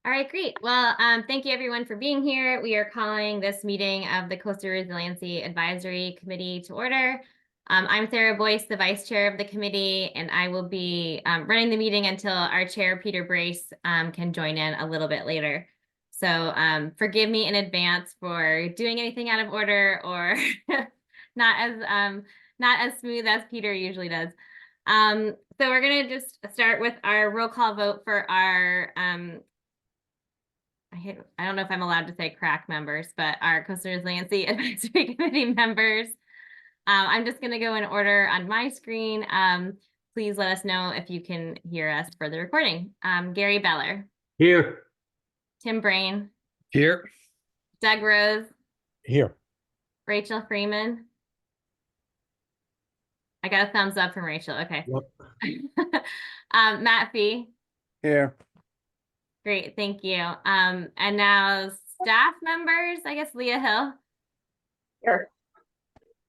All right, great. Well, thank you everyone for being here. We are calling this meeting of the Coastal Resiliency Advisory Committee to order. I'm Sarah Boyce, the vice chair of the committee, and I will be running the meeting until our chair, Peter Brace, can join in a little bit later. So forgive me in advance for doing anything out of order or not as smooth as Peter usually does. So we're gonna just start with our roll call vote for our I don't know if I'm allowed to say crack members, but our Coastal Resiliency Advisory Committee members. I'm just going to go in order on my screen. Please let us know if you can hear us for the recording. Gary Beller. Here. Tim Brain. Here. Doug Rose. Here. Rachel Freeman. I got a thumbs up from Rachel. Okay. Yep. Matt Fee. Here. Great, thank you. And now staff members, I guess Leah Hill. Here.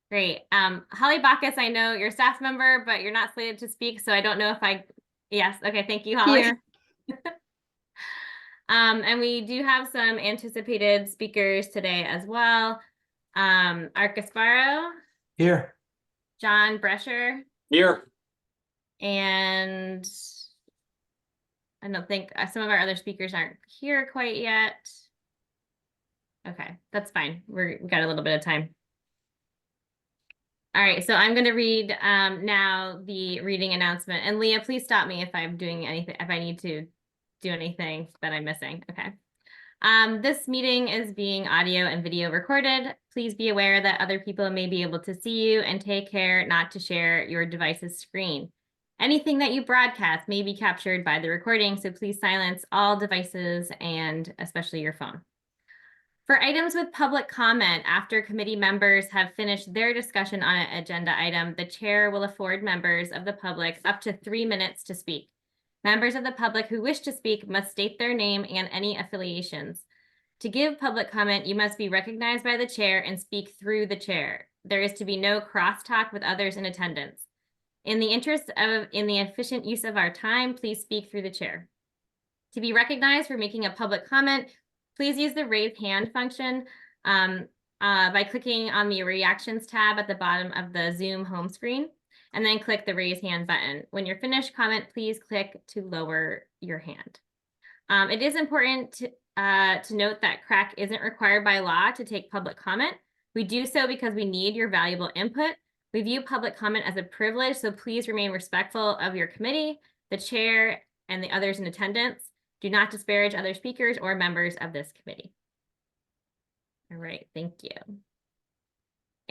Great. Holly Bacchus, I know you're a staff member, but you're not slated to speak, so I don't know if yes, okay, thank you, Holly. Here. And we do have some anticipated speakers today as well. Art Gasparo. Here. John Brescher. Here. And I don't think some of our other speakers aren't here quite yet. Okay, that's fine. We got a little bit of time. All right, so I'm going to read now the reading announcement. And Leah, please stop me if I'm doing anything, if I need to do anything that I'm missing. Okay. This meeting is being audio and video recorded. Please be aware that other people may be able to see you, and take care not to share your device's screen. Anything that you broadcast may be captured by the recording, so please silence all devices and especially your phone. For items with public comment, after committee members have finished their discussion on an agenda item, the chair will afford members of the public up to 3 minutes to speak. Members of the public who wish to speak must state their name and any affiliations. To give public comment, you must be recognized by the chair and speak through the chair. There is to be no crosstalk with others in attendance. In the interest of the efficient use of our time, please speak through the chair. To be recognized for making a public comment, please use the raise hand function by clicking on the reactions tab at the bottom of the Zoom home screen, and then click the raise hand button. When you're finished comment, please click to lower your hand. It is important to note that CRAC isn't required by law to take public comment. We do so because we need your valuable input. We view public comment as a privilege, so please remain respectful of your committee, the chair, and the others in attendance. Do not disparage other speakers or members of this committee. All right, thank you.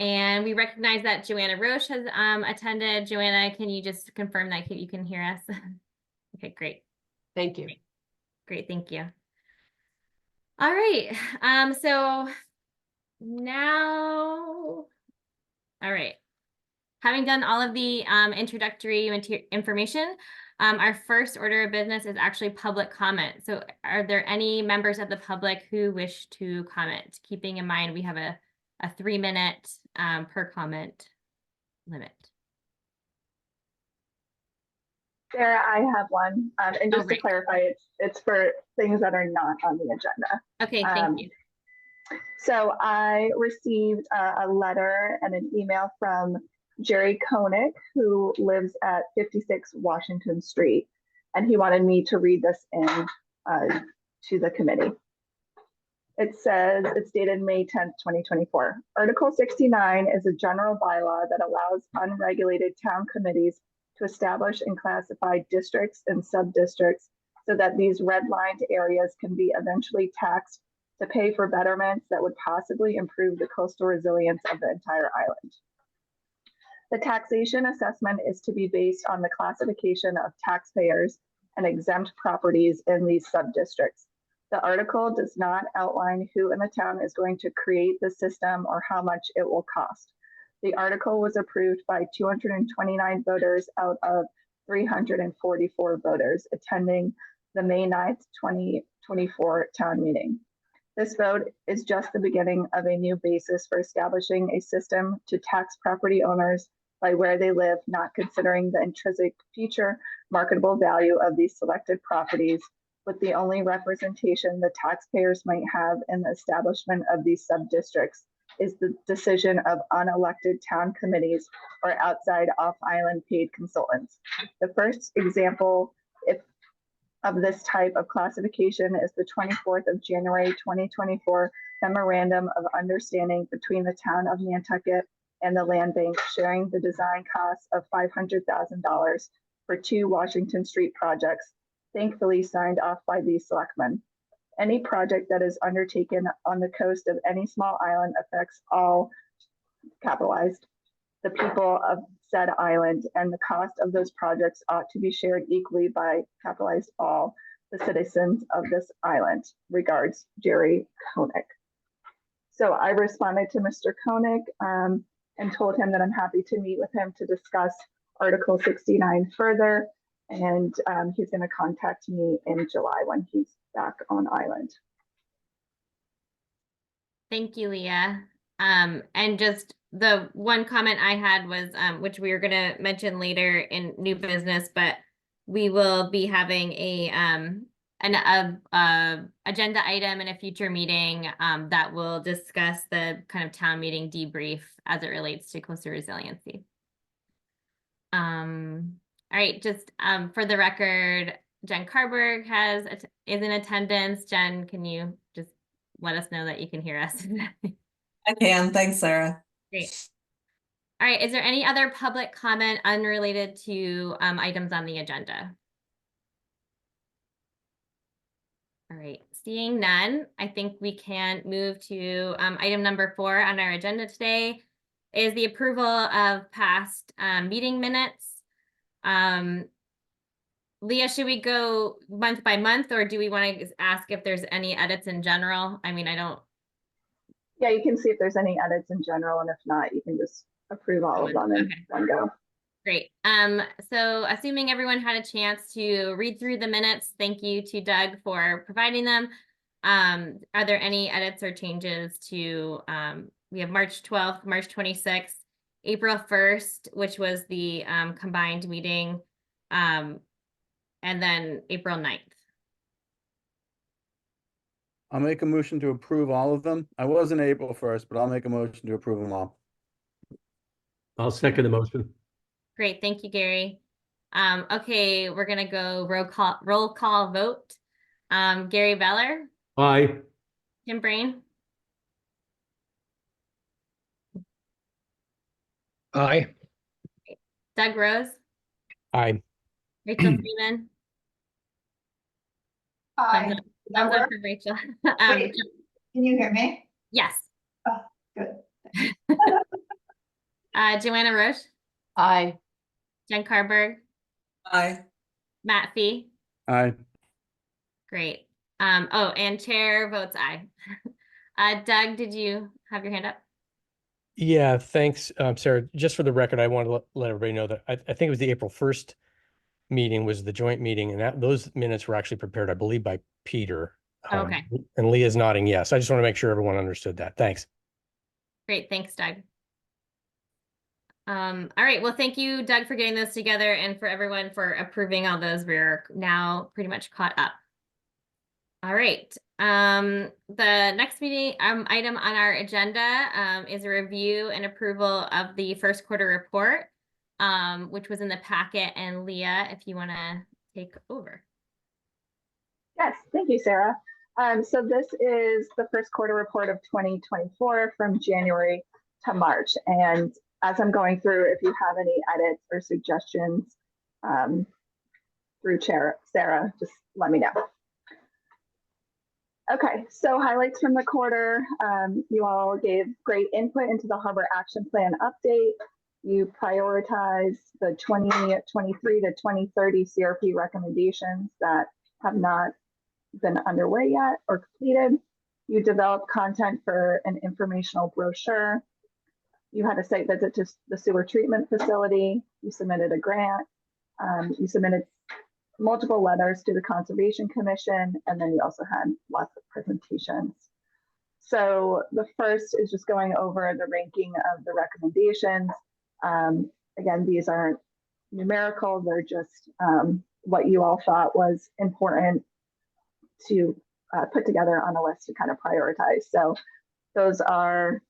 And we recognize that Joanna Roche has attended. Joanna, can you just confirm that you can hear us? Okay, great. Thank you. Great, thank you. All right, so now, all right. Having done all of the introductory information, our first order of business is actually public comment. So are there any members of the public who wish to comment? Keeping in mind we have a 3 minute per comment limit. Sarah, I have one. And just to clarify, it's for things that are not on the agenda. Okay, thank you. So I received a letter and an email from Jerry Koenig, who lives at 56 Washington Street, and he wanted me to read this in to the committee. It says, it's dated May 10th, 2024. Article 69 is a general bylaw that allows unregulated town committees to establish and classify districts and sub-districts so that these redlined areas can be eventually taxed to pay for betterments that would possibly improve the coastal resilience of the entire island. The taxation assessment is to be based on the classification of taxpayers and exempt properties in these sub-districts. The article does not outline who in the town is going to create the system or how much it will cost. The article was approved by 229 voters out of 344 voters attending the May 9th, 2024 town meeting. This vote is just the beginning of a new basis for establishing a system to tax property owners by where they live, not considering the intrinsic future marketable value of these selected properties, with the only representation the taxpayers might have in the establishment of these sub-districts is the decision of unelected town committees or outside off-island paid consultants. The first example of this type of classification is the 24th of January 2024 Memorandum of Understanding between the town of Nantucket and the Land Bank sharing the design costs of $500,000 for 2 Washington Street projects, thankfully signed off by these selectmen. Any project that is undertaken on the coast of any small island affects all, capitalized, the people of said island, and the cost of those projects ought to be shared equally by, capitalized, all the citizens of this island. Regards, Jerry Koenig. So I responded to Mr. Koenig and told him that I'm happy to meet with him to discuss Article 69 further. And he's going to contact me in July when he's back on island. Thank you, Leah. And just the one comment I had was, which we were going to mention later in new business, but we will be having an agenda item in a future meeting that will discuss the kind of town meeting debrief as it relates to coastal resiliency. All right, just for the record, Jen Carberg is in attendance. Jen, can you just let us know that you can hear us? I can. Thanks, Sarah. Great. All right, is there any other public comment unrelated to items on the agenda? All right, seeing none, I think we can move to item number 4 on our agenda today is the approval of past meeting minutes. Leah, should we go month by month, or do we want to ask if there's any edits in general? I mean, I don't. Yeah, you can see if there's any edits in general, and if not, you can just approve all of them in one go. Great. So assuming everyone had a chance to read through the minutes, thank you to Doug for providing them. Are there any edits or changes to, we have March 12th, March 26th, April 1st, which was the combined meeting, and then April 9th. I'll make a motion to approve all of them. I wasn't April 1st, but I'll make a motion to approve them all. I'll second the motion. Great, thank you, Gary. Okay, we're gonna go roll call vote. Gary Beller, Aye. Tim Brain, Aye. Doug Rose, Aye. Rachel Freeman. Hi, Thumbs up for Rachel. Wait. Can you hear me? Yes. Oh, good. Joanna Roche, Aye. Jen Carberg, Aye. Matt Fee. Aye. Great. Oh, and chair votes aye. Doug, did you have your hand up? Yeah, thanks, Sarah. Just for the record, I want to let everybody know that I think it was the April 1st meeting was the joint meeting, and those minutes were actually prepared, I believe, by Peter. Okay. And Leah's nodding yes. I just want to make sure everyone understood that. Thanks. Great, thanks, Doug. All right, well, thank you, Doug, for getting those together and for everyone for approving all those. We're now pretty much caught up. All right, the next meeting item on our agenda is a review and approval of the first quarter report, which was in the packet. And Leah, if you want to take over. Yes, thank you, Sarah. So this is the first quarter report of 2024 from January to March. And as I'm going through, if you have any edits or suggestions through Sarah, just let me know. Okay, so highlights from the quarter. You all gave great input into the Harbor Action Plan update. You prioritized the 2023 to 2030 CRP recommendations that have not been underway yet or completed. You developed content for an informational brochure. You had a site visit to the sewer treatment facility. You submitted a grant. You submitted multiple letters to the Conservation Commission, and then you also had lots of presentations. So the first is just going over the ranking of the recommendations. Again, these aren't numerical, they're just what you all thought was important to put together on a list to kind of prioritize. So those are,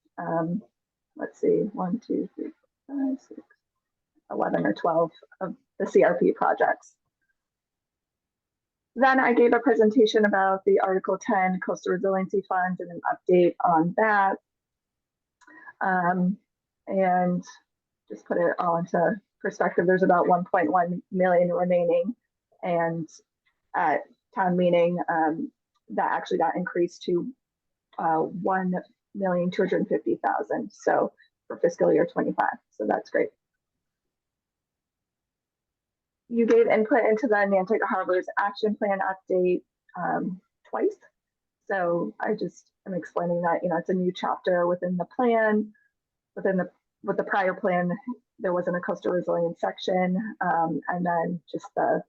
let's see, 1, 2, 3, 4, 5, 6, 11 or 12 of the CRP projects. Then I gave a presentation about the Article 10 Coastal Resiliency Funds and an update on that. And just put it all into perspective, there's about 1.1 million remaining, and at town meeting, that actually got increased to 1,250,000. So for fiscal year 25, so that's great. You gave input into the Nantucket Harbor's action plan update twice. So I just am explaining that, you know, it's a new chapter within the plan. With the prior plan, there wasn't a coastal resilience section, and then just the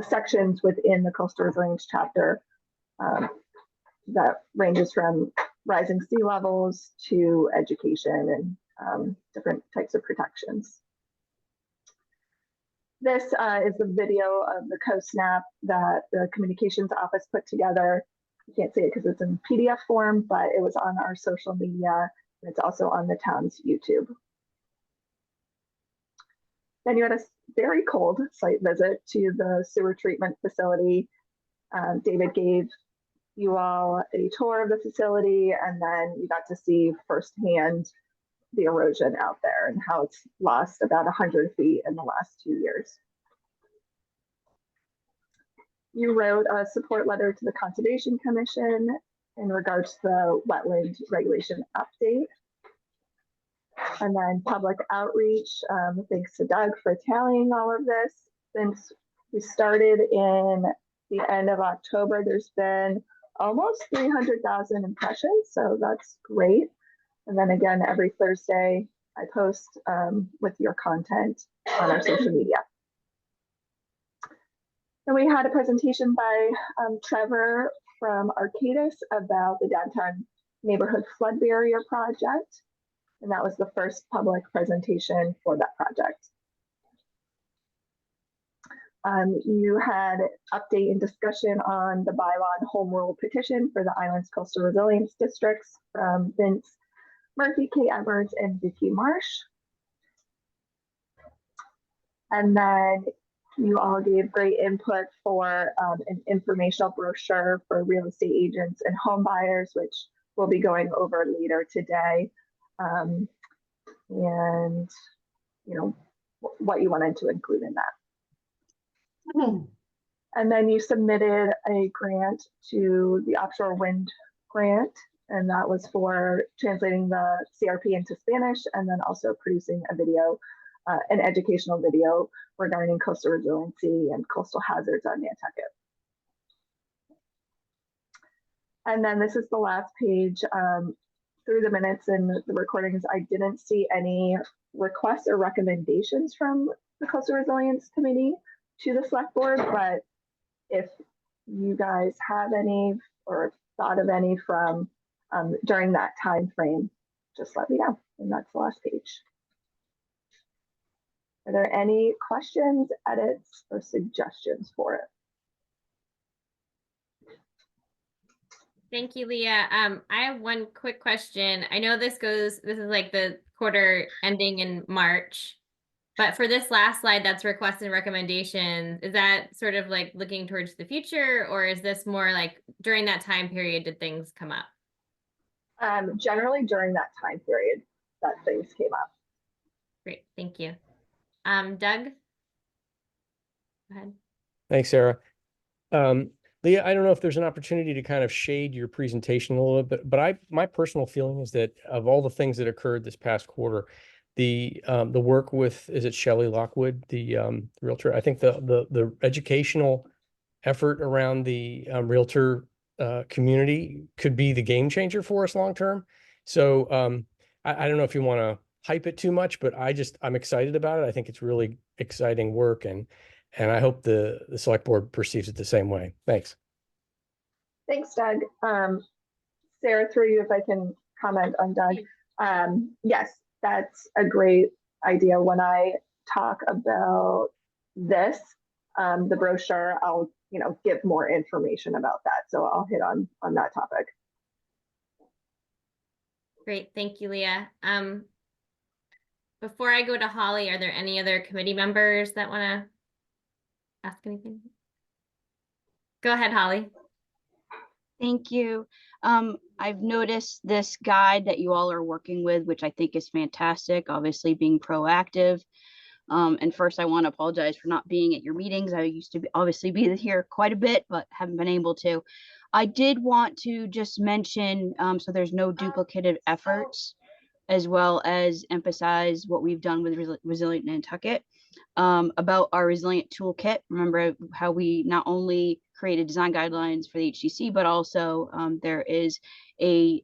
sections within the coastal resilience chapter that ranges from rising sea levels to education and different types of protections. This is the video of the CoSNAP that the communications office put together. You can't see it because it's in PDF form, but it was on our social media. And it's also on the town's YouTube. Then you had a very cold site visit to the sewer treatment facility. David gave you all a tour of the facility, and then you got to see firsthand the erosion out there and how it's lost about 100 feet in the last 2 years. You wrote a support letter to the Conservation Commission in regards to the wetland regulation update. And then public outreach, thanks to Doug for tallying all of this. Since we started in the end of October, there's been almost 300,000 impressions, so that's great. And then again, every Thursday, I post with your content on our social media. Then we had a presentation by Trevor from Arcadis about the downtown neighborhood flood barrier project. And that was the first public presentation for that project. You had update and discussion on the bylaw and home rule petition for the Island's Coastal Resilience Districts from Vince Murphy, Kate Edwards, and Vicky Marsh. And then you all gave great input for an informational brochure for real estate agents and home buyers, which we'll be going over later today. And you know what you wanted to include in that. And then you submitted a grant to the offshore wind grant, and that was for translating the CRP into Spanish and then also producing a video, an educational video regarding coastal resiliency and coastal hazards on Nantucket. And then this is the last page. Through the minutes and the recordings, I didn't see any requests or recommendations from the Coastal Resilience Committee to the select board, but if you guys have any or thought of any from during that time frame, just let me know. And that's the last page. Are there any questions, edits, or suggestions for it? Thank you, Leah. I have one quick question. I know this is like the quarter ending in March, but for this last slide, that's requests and recommendations. Is that sort of like looking towards the future, or is this more like during that time period did things come up? Generally during that time period that things came up. Great, thank you. Doug? Go ahead. Thanks, Sarah. Leah, I don't know if there's an opportunity to kind of shade your presentation a little bit, but my personal feeling is that of all the things that occurred this past quarter, the work with, is it Shelley Lockwood, the realtor? I think the educational effort around the realtor community could be the game changer for us long term. So I don't know if you want to hype it too much, but I'm excited about it. I think it's really exciting work, and I hope the select board perceives it the same way. Thanks. Thanks, Doug. Sarah, through you, if I can comment on Doug. Yes, that's a great idea. When I talk about this, the brochure, I'll, give more information about that. So I'll hit on that topic. Great, thank you, Leah. Before I go to Holly, are there any other committee members that want to ask anything? Go ahead, Holly. Thank you. I've noticed this guide that you all are working with, which I think is fantastic, obviously being proactive. And first I want to apologize for not being at your meetings. I used to obviously be here quite a bit, but haven't been able to. I did want to just mention, so there's no duplicative efforts, as well as emphasize what we've done with Resilient Nantucket, about our Resilient Toolkit. Remember how we not only created design guidelines for the HCC, but also there is a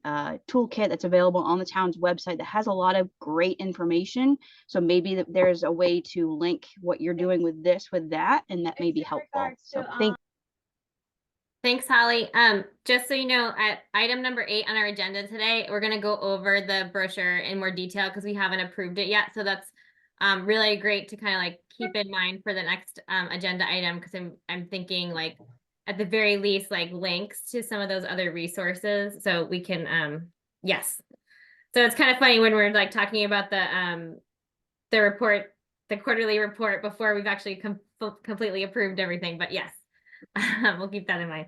toolkit that's available on the town's website that has a lot of great information. So maybe there's a way to link what you're doing with this with that, and that may be helpful. So Thanks, Holly. Just so you know, at item number 8 on our agenda today, we're going to go over the brochure in more detail because we haven't approved it yet. So that's really great to kind of like keep in mind for the next agenda item, because I'm thinking like at the very least like links to some of those other resources so we can yes. So it's kind of funny when we're like talking about the report, the quarterly report, before we've actually completely approved everything. But yes. We'll keep that in mind.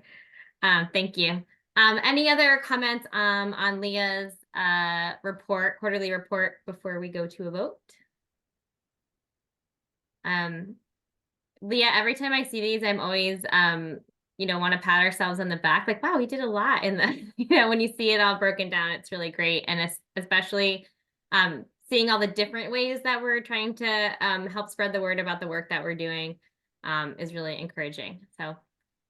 Thank you. Any other comments on Leah's quarterly report before we go to a vote? Leah, every time I see these, I'm always want to pat ourselves on the back, like, wow, we did a lot in the, when you see it all broken down, it's really great. And especially seeing all the different ways that we're trying to help spread the word about the work that we're doing is really encouraging. So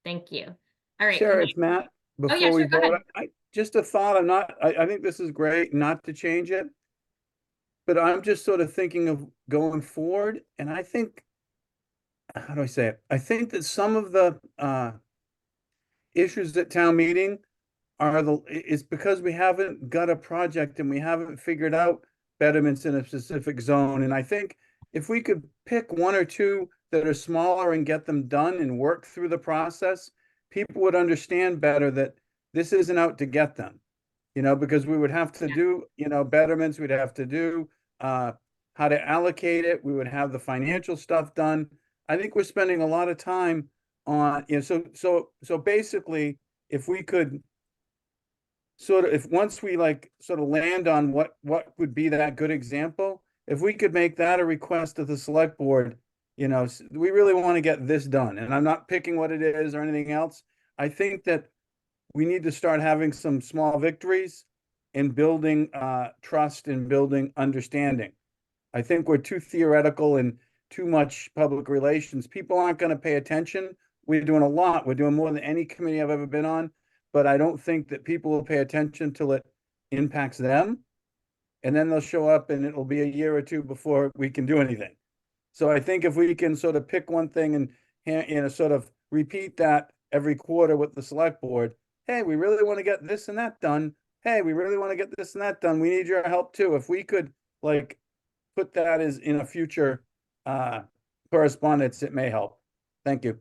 thank you. All right. Sarah, it's Matt. Before yeah, we sure, go vote, ahead. just a thought. I think this is great not to change it, but I'm just sort of thinking of going forward. And I think, how do I say it? I think that some of the issues at town meeting is because we haven't got a project and we haven't figured out betterments in a specific zone. And I think if we could pick 1 or 2 that are smaller and get them done and work through the process, people would understand better that this isn't out to get them, because we would have to do, betterments, we'd have to do how to allocate it, we would have the financial stuff done. I think we're spending a lot of time on, so basically, if we could once we sort of land on what would be that good example, if we could make that a request to the select board, we really want to get this done. And I'm not picking what it is or anything else. I think that we need to start having some small victories in building trust and building understanding. I think we're too theoretical and too much public relations. People aren't going to pay attention. We're doing a lot. We're doing more than any committee I've ever been on. But I don't think that people will pay attention till it impacts them. And then they'll show up and it'll be a year or 2 before we can do anything. So I think if we can sort of pick one thing and sort of repeat that every quarter with the select board, hey, we really want to get this and that done. Hey, we really want to get this and that done. We need your help too. If we could put that as in a future correspondence, it may help. Thank you.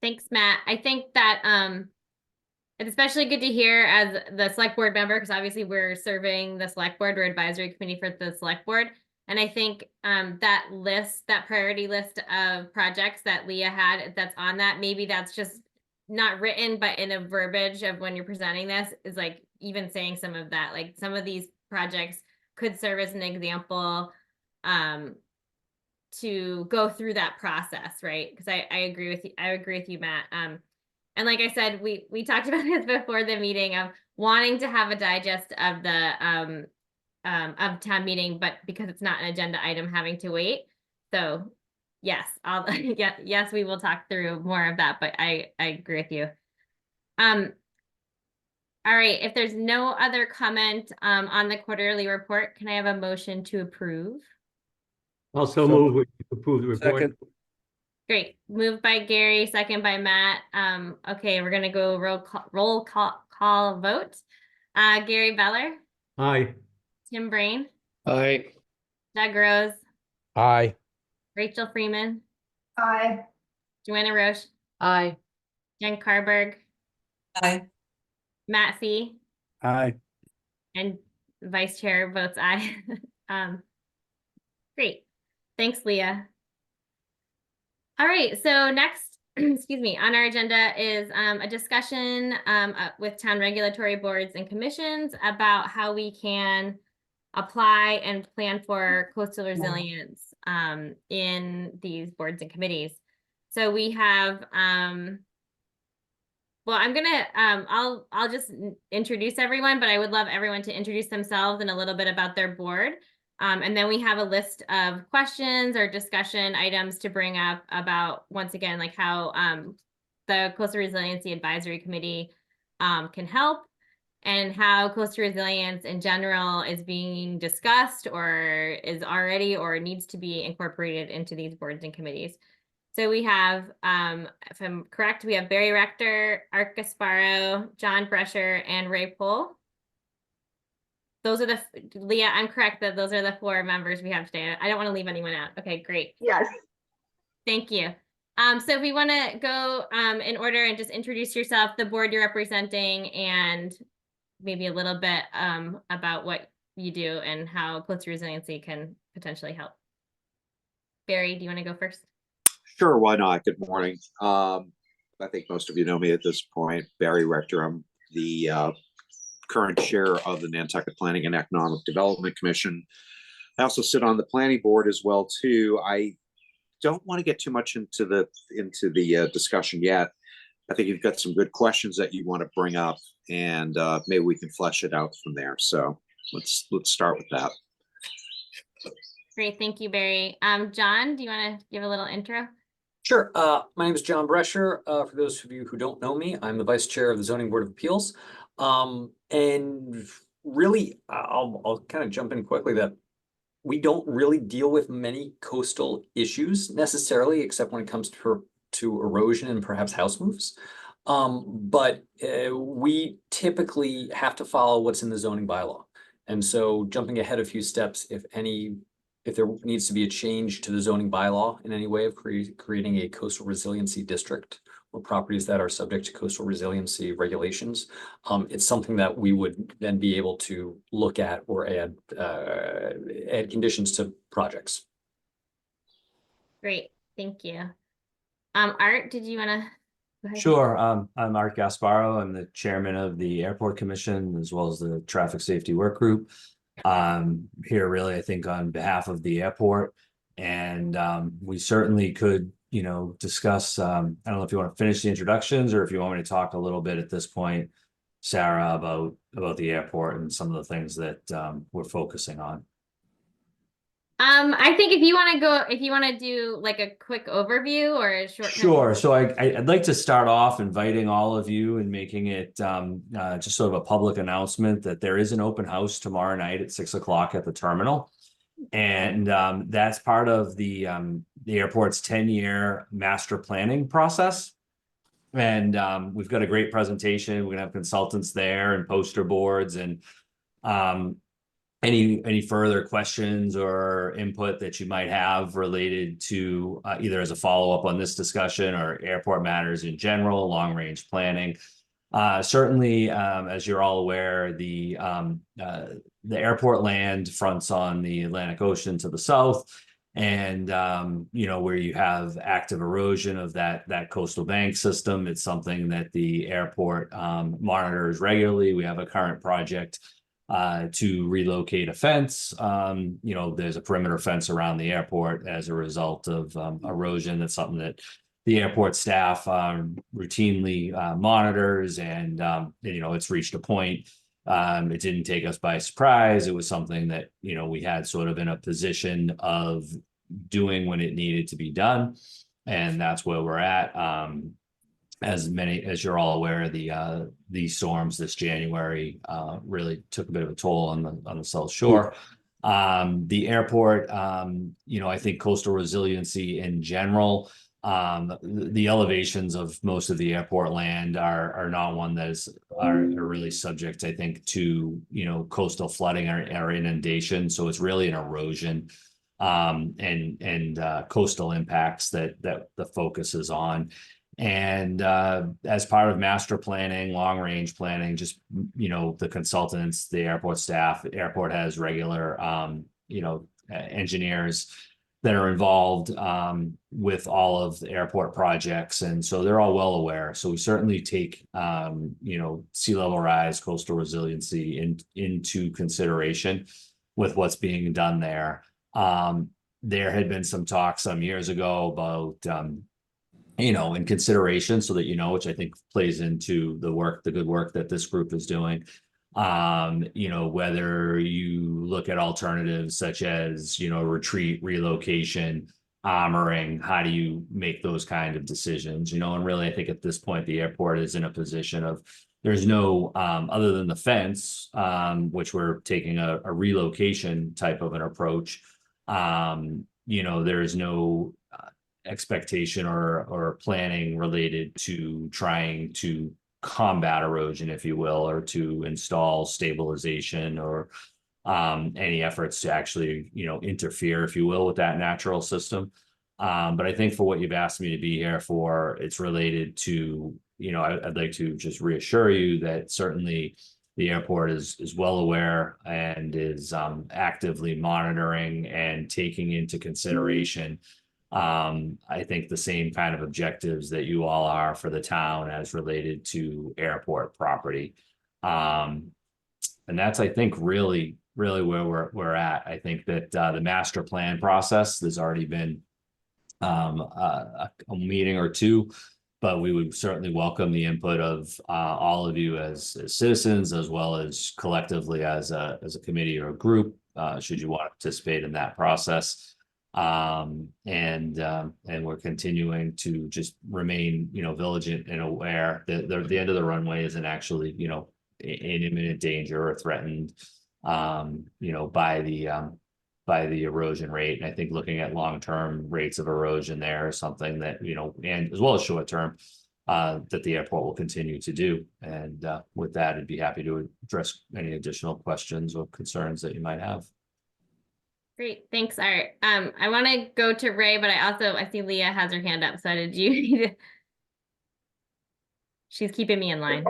Thanks, Matt. I think that it's especially good to hear as the select board member, because obviously we're serving the select board, we're advisory committee for the select board. And I think that priority list of projects that Leah had, that's on that, maybe that's just not written, but in a verbiage of when you're presenting this, is like even saying some of that, like some of these projects could serve as an example to go through that process, right? Because I agree with you. I agree with you, Matt. And like I said, we talked about this before the meeting of wanting to have a digest of the of town meeting, but because it's not an agenda item, having to wait. So yes, yes, we will talk through more of that, but I agree with you. All right, if there's no other comment on the quarterly report, can I have a motion to approve? Also move we approve the report. Second. Great. Moved by Gary, second by Matt. Okay, we're gonna go roll call vote. Gary Beller, Aye. Tim Brain, Aye. Doug Rose, Aye. Rachel Freeman, Aye. Joanna Roche, Aye. Jen Carberg, Aye. Matt Fee, Aye. and Vice Chair votes aye. Great. Thanks, Leah. All right, so next, excuse me, on our agenda is a discussion with town regulatory boards and commissions about how we can apply and plan for coastal resilience in these boards and committees. So we have well, I'm gonna I'll just introduce everyone, but I would love everyone to introduce themselves and a little bit about their board. And then we have a list of questions or discussion items to bring up about, once again, like how the Coastal Resiliency Advisory Committee can help, and how coastal resilience in general is being discussed or is already or needs to be incorporated into these boards and committees. So we have, if I'm correct, we have Barry Rector, Art Gasparo, John Brescher, and Ray Pohl. Those are the, Leah, I'm correct that those are the 4 members we have today. I don't want to leave anyone out. Okay, great. Yes. Thank you. So if we want to go in order and just introduce yourself, the board you're representing, and maybe a little bit about what you do and how coastal resiliency can potentially help. Barry, do you want to go first? Sure, why not? Good morning. I think most of you know me at this point. Barry Rector. I'm the current chair of the Nantucket Planning and Economic Development Commission. I also sit on the planning board as well too. I don't want to get too much into the discussion yet. I think you've got some good questions that you want to bring up, and maybe we can flesh it out from there. So let's start with that. Great, thank you, Barry. John, do you want to give a little intro? Sure. My name is John Brescher. For those of you who don't know me, I'm the vice chair of the Zoning Board of Appeals. And really, I'll kind of jump in quickly that we don't really deal with many coastal issues necessarily, except when it comes to erosion and perhaps house moves. But we typically have to follow what's in the zoning bylaw. And so jumping ahead a few steps, if there needs to be a change to the zoning bylaw in any way of creating a coastal resiliency district or properties that are subject to coastal resiliency regulations, it's something that we would then be able to look at or add conditions to projects. Great, thank you. Art, did you want to go ahead? Sure. I'm Art Gasparo. I'm the chairman of the Airport Commission as well as the Traffic Safety Work Group. Here really, I think, on behalf of the airport, and we certainly could, discuss. I don't know if you want to finish the introductions or if you want me to talk a little bit at this point, Sarah, about the airport and some of the things that we're focusing on. I think if you want to do like a quick overview or a short. Sure. So I'd like to start off inviting all of you and making it just sort of a public announcement that there is an open house tomorrow night at 6 o'clock at the terminal. And that's part of the airport's 10-year master planning process. And we've got a great presentation. We're gonna have consultants there and poster boards, and any further questions or input that you might have related to either as a follow-up on this discussion or airport matters in general, long-range planning. Certainly, as you're all aware, the airport land fronts on the Atlantic Ocean to the south, and where you have active erosion of that coastal bank system. It's something that the airport monitors regularly. We have a current project to relocate a fence. There's a perimeter fence around the airport as a result of erosion. That's something that the airport staff routinely monitors, and it's reached a point. It didn't take us by surprise. It was something that we had sort of in a position of doing when it needed to be done, and that's where we're at. As you're all aware, these storms this January really took a bit of a toll on the South Shore. The airport, I think coastal resiliency in general, the elevations of most of the airport land are not one that are really subject, I think, to coastal flooding or inundation. So it's really an erosion and coastal impacts that the focus is on. And as part of master planning, long range planning, just, the consultants, the airport staff, the airport has regular, engineers that are involved with all of the airport projects. And so they're all well aware. So we certainly take, sea level rise, coastal resiliency into consideration with what's being done there. There had been some talk some years ago about, in consideration, so that, which I think plays into the good work that this group is doing. Whether you look at alternatives such as, retreat, relocation, armoring, how do you make those kind of decisions? And really, I think at this point, the airport is in a position of, there's no, other than the fence, which we're taking a relocation type of an approach. There's no expectation or planning related to trying to combat erosion, if you will, or to install stabilization or any efforts to actually, interfere, if you will, with that natural system. But I think for what you've asked me to be here for, it's related to, I'd like to just reassure you that certainly the airport is well aware and is actively monitoring and taking into consideration I think the same kind of objectives that you all are for the town as related to airport property. And that's, I think, really where we're at. I think that the master plan process, there's already been a meeting or two, but we would certainly welcome the input of all of you as citizens, as well as collectively as a committee or a group, should you want to participate in that process. And we're continuing to just remain, vigilant and aware that the end of the runway isn't actually, in imminent danger or threatened, by the erosion rate. And I think looking at long-term rates of erosion there is something that, and as well as short-term, that the airport will continue to do. And with that, I'd be happy to address any additional questions or concerns that you might have. Great, thanks, Art. I want to go to Ray, but I see Leah has her hand up. So did you need to? She's keeping me in line.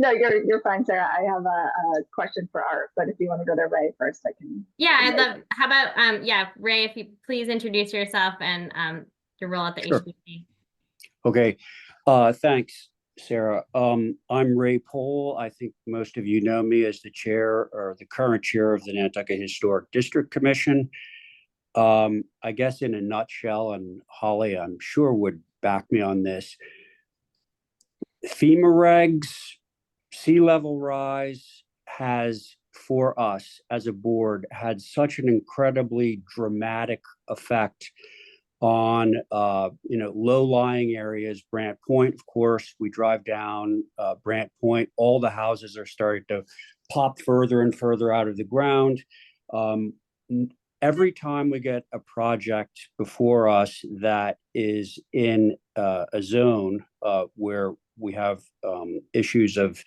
No, you're fine, Sarah. I have a question for Art, but if you want to go to Ray first, I can. Yeah, I'd love. How about Ray, if you please introduce yourself and your role at the HBC. Okay, thanks, Sarah. I'm Ray Pohl. I think most of you know me as the chair or the current chair of the Nantucket Historic District Commission. I guess in a nutshell, and Holly, I'm sure would back me on this, FEMA regs, sea level rise has, for us as a board, had such an incredibly dramatic effect on low-lying areas. Brant Point, of course, we drive down Brant Point, all the houses are starting to pop further and further out of the ground. Every time we get a project before us that is in a zone where we have issues of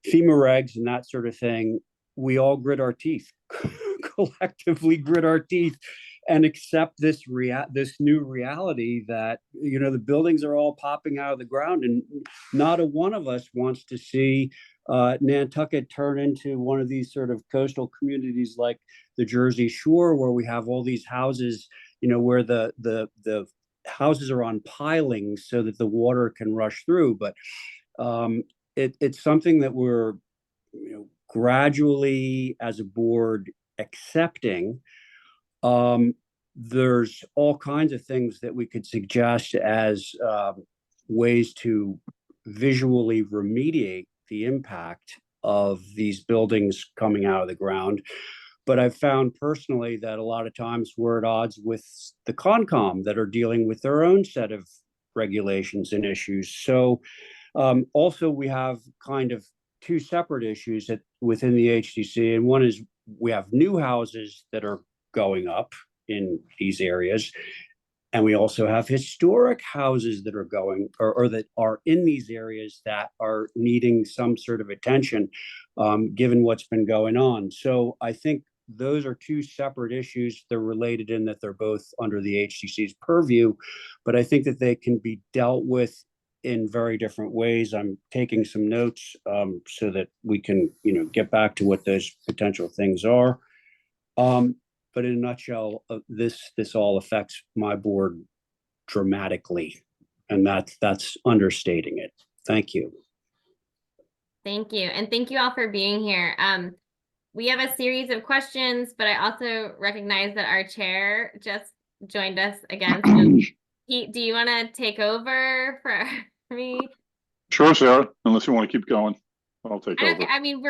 FEMA regs and that sort of thing, we all grit our teeth, collectively grit our teeth, and accept this new reality that, the buildings are all popping out of the ground, and not a one of us wants to see Nantucket turn into one of these sort of coastal communities like the Jersey Shore, where we have all these houses, where the houses are on pilings so that the water can rush through. But it's something that we're gradually as a board accepting. There's all kinds of things that we could suggest as ways to visually remediate the impact of these buildings coming out of the ground. But I've found personally that a lot of times we're at odds with the Concom that are dealing with their own set of regulations and issues. So also we have kind of two separate issues within the HDC. And one is we have new houses that are going up in these areas. And we also have historic houses that are going or that are in these areas that are needing some sort of attention, given what's been going on. So I think those are two separate issues. They're related in that they're both under the HCC's purview, but I think that they can be dealt with in very different ways. I'm taking some notes so that we can, get back to what those potential things are. But in a nutshell, this all affects my board dramatically, and that's understating it. Thank you. Thank you. And thank you all for being here. We have a series of questions, but I also recognize that our chair just joined us again. So Pete, do you want to take over for me? Sure, Sarah, unless you want to keep going, I'll take over. I mean,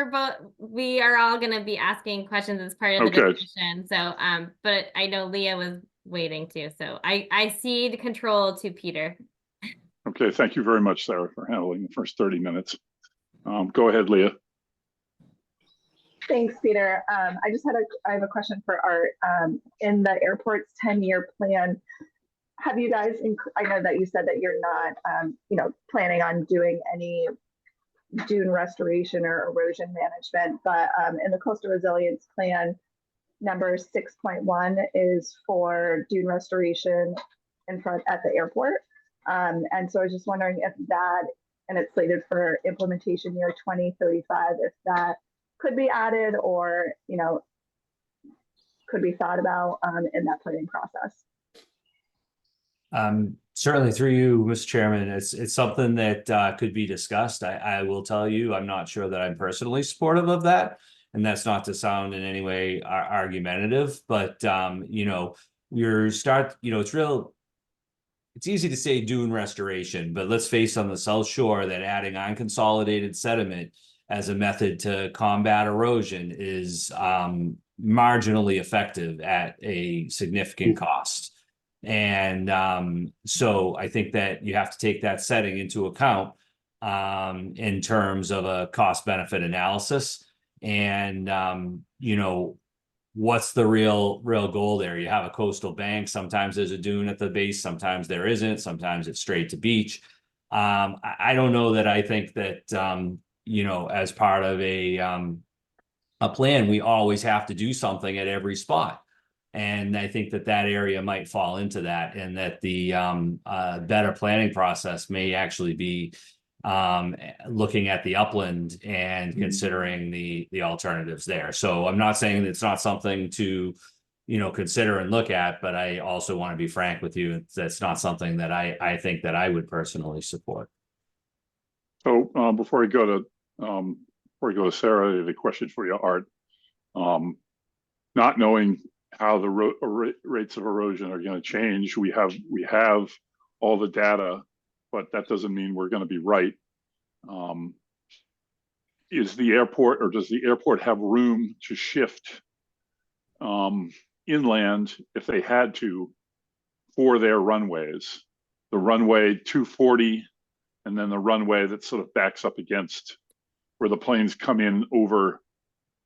we are all going to be asking questions as part of the discussion. So, but I know Leah was waiting too. So I cede control to Peter. Okay, thank you very much, Sarah, for handling the first 30 minutes. Go ahead, Leah. Thanks, Peter. I have a question for Art. In the airport's 10-year plan, have you guys, I know that you said that you're not, planning on doing any dune restoration or erosion management, but in the coastal resilience plan, number 6.1 is for dune restoration in front at the airport. And so I was just wondering if that, and it's slated for implementation year 2035, if that could be added or, could be thought about in that planning process. Certainly through you, Mr. Chairman, it's something that could be discussed. I will tell you, I'm not sure that I'm personally supportive of that. And that's not to sound in any way argumentative, but it's easy to say dune restoration, but let's face on the South Shore that adding unconsolidated sediment as a method to combat erosion is marginally effective at a significant cost. And so I think that you have to take that setting into account in terms of a cost benefit analysis. And, what's the real goal there? You have a coastal bank. Sometimes there's a dune at the base. Sometimes there isn't. Sometimes it's straight to beach. I don't know that I think that, as part of a plan, we always have to do something at every spot. And I think that area might fall into that, and that the better planning process may actually be looking at the upland and considering the alternatives there. So I'm not saying it's not something to, consider and look at, but I also want to be frank with you. That's not something that I think that I would personally support. So before we go to Sarah, I have a question for you, Art. Not knowing how the rates of erosion are going to change, we have all the data, but that doesn't mean we're going to be right. Does the airport have room to shift inland if they had to for their runways? The runway 240 and then the runway that sort of backs up against where the planes come in over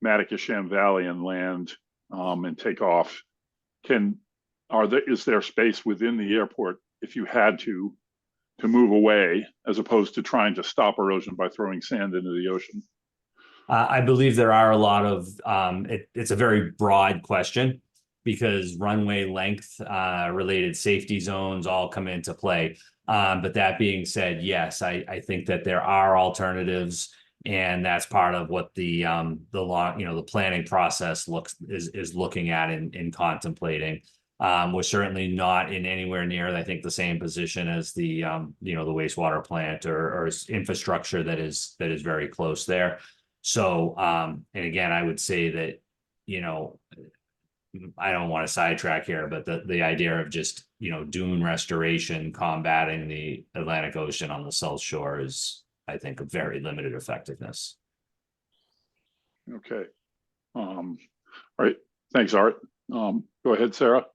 Matacasham Valley and land and take off. Is there space within the airport if you had to move away, as opposed to trying to stop erosion by throwing sand into the ocean? I believe there are a lot of, it's a very broad question because runway length related safety zones all come into play. But that being said, yes, I think that there are alternatives, and that's part of what the planning process is looking at and contemplating. We're certainly not in anywhere near, I think, the same position as the the wastewater plant or infrastructure that is very close there. So and again, I would say that I don't want to sidetrack here, but the idea of just dune restoration combating the Atlantic Ocean on the South Shore is, I think, of very limited effectiveness. Okay. All right. Thanks, Art. Go ahead, Sarah.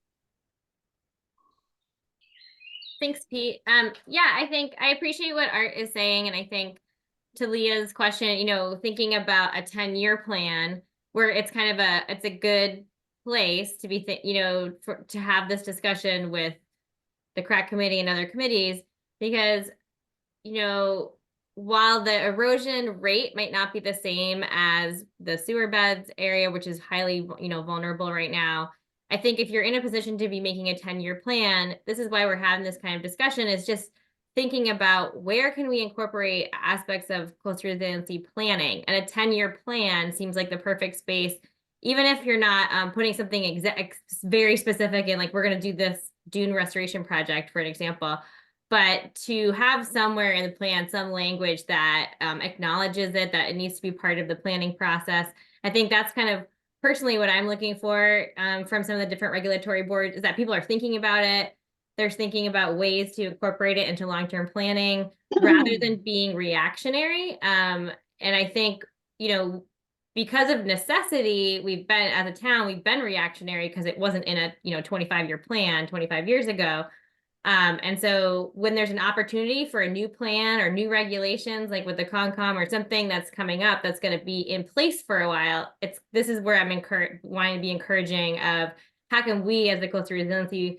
Thanks, Pete. Yeah, I think I appreciate what Art is saying. And I think to Leah's question, thinking about a 10-year plan where it's kind of it's a good place to be, to have this discussion with the CRAC committee and other committees, because, while the erosion rate might not be the same as the sewer beds area, which is highly, vulnerable right now, I think if you're in a position to be making a 10-year plan, this is why we're having this kind of discussion, is just thinking about where can we incorporate aspects of coastal resiliency planning. And a 10-year plan seems like the perfect space, even if you're not putting something very specific in, like, we're going to do this dune restoration project, for an example. But to have somewhere in the plan some language that acknowledges it, that it needs to be part of the planning process. I think that's kind of personally what I'm looking for from some of the different regulatory boards, is that people are thinking about it. They're thinking about ways to incorporate it into long-term planning rather than being reactionary. And I think, because of necessity, we've been, as a town, we've been reactionary because it wasn't in a 25-year plan 25 years ago. And so when there's an opportunity for a new plan or new regulations, like with the Concom or something that's coming up that's going to be in place for a while, this is where I'm wanting to be encouraging of how can we, as the Coastal Resiliency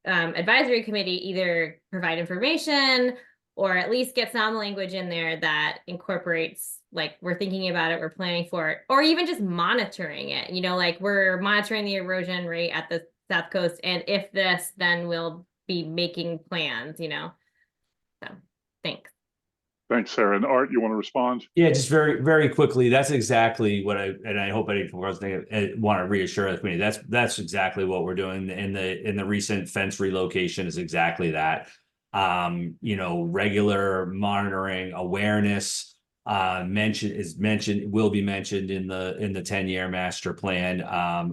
Advisory Committee, either provide information or at least get some language in there that incorporates, like, we're thinking about it, we're planning for it, or even just monitoring it. Like, we're monitoring the erosion rate at the South Coast, and if this, then we'll be making plans, so thanks. Thanks, Sarah. And Art, you want to respond? Yeah, just very, very quickly. That's exactly what I hope I didn't want to reassure the community. That's exactly what we're doing in the recent fence relocation is exactly that. Regular monitoring, awareness, will be mentioned in the 10-year master plan.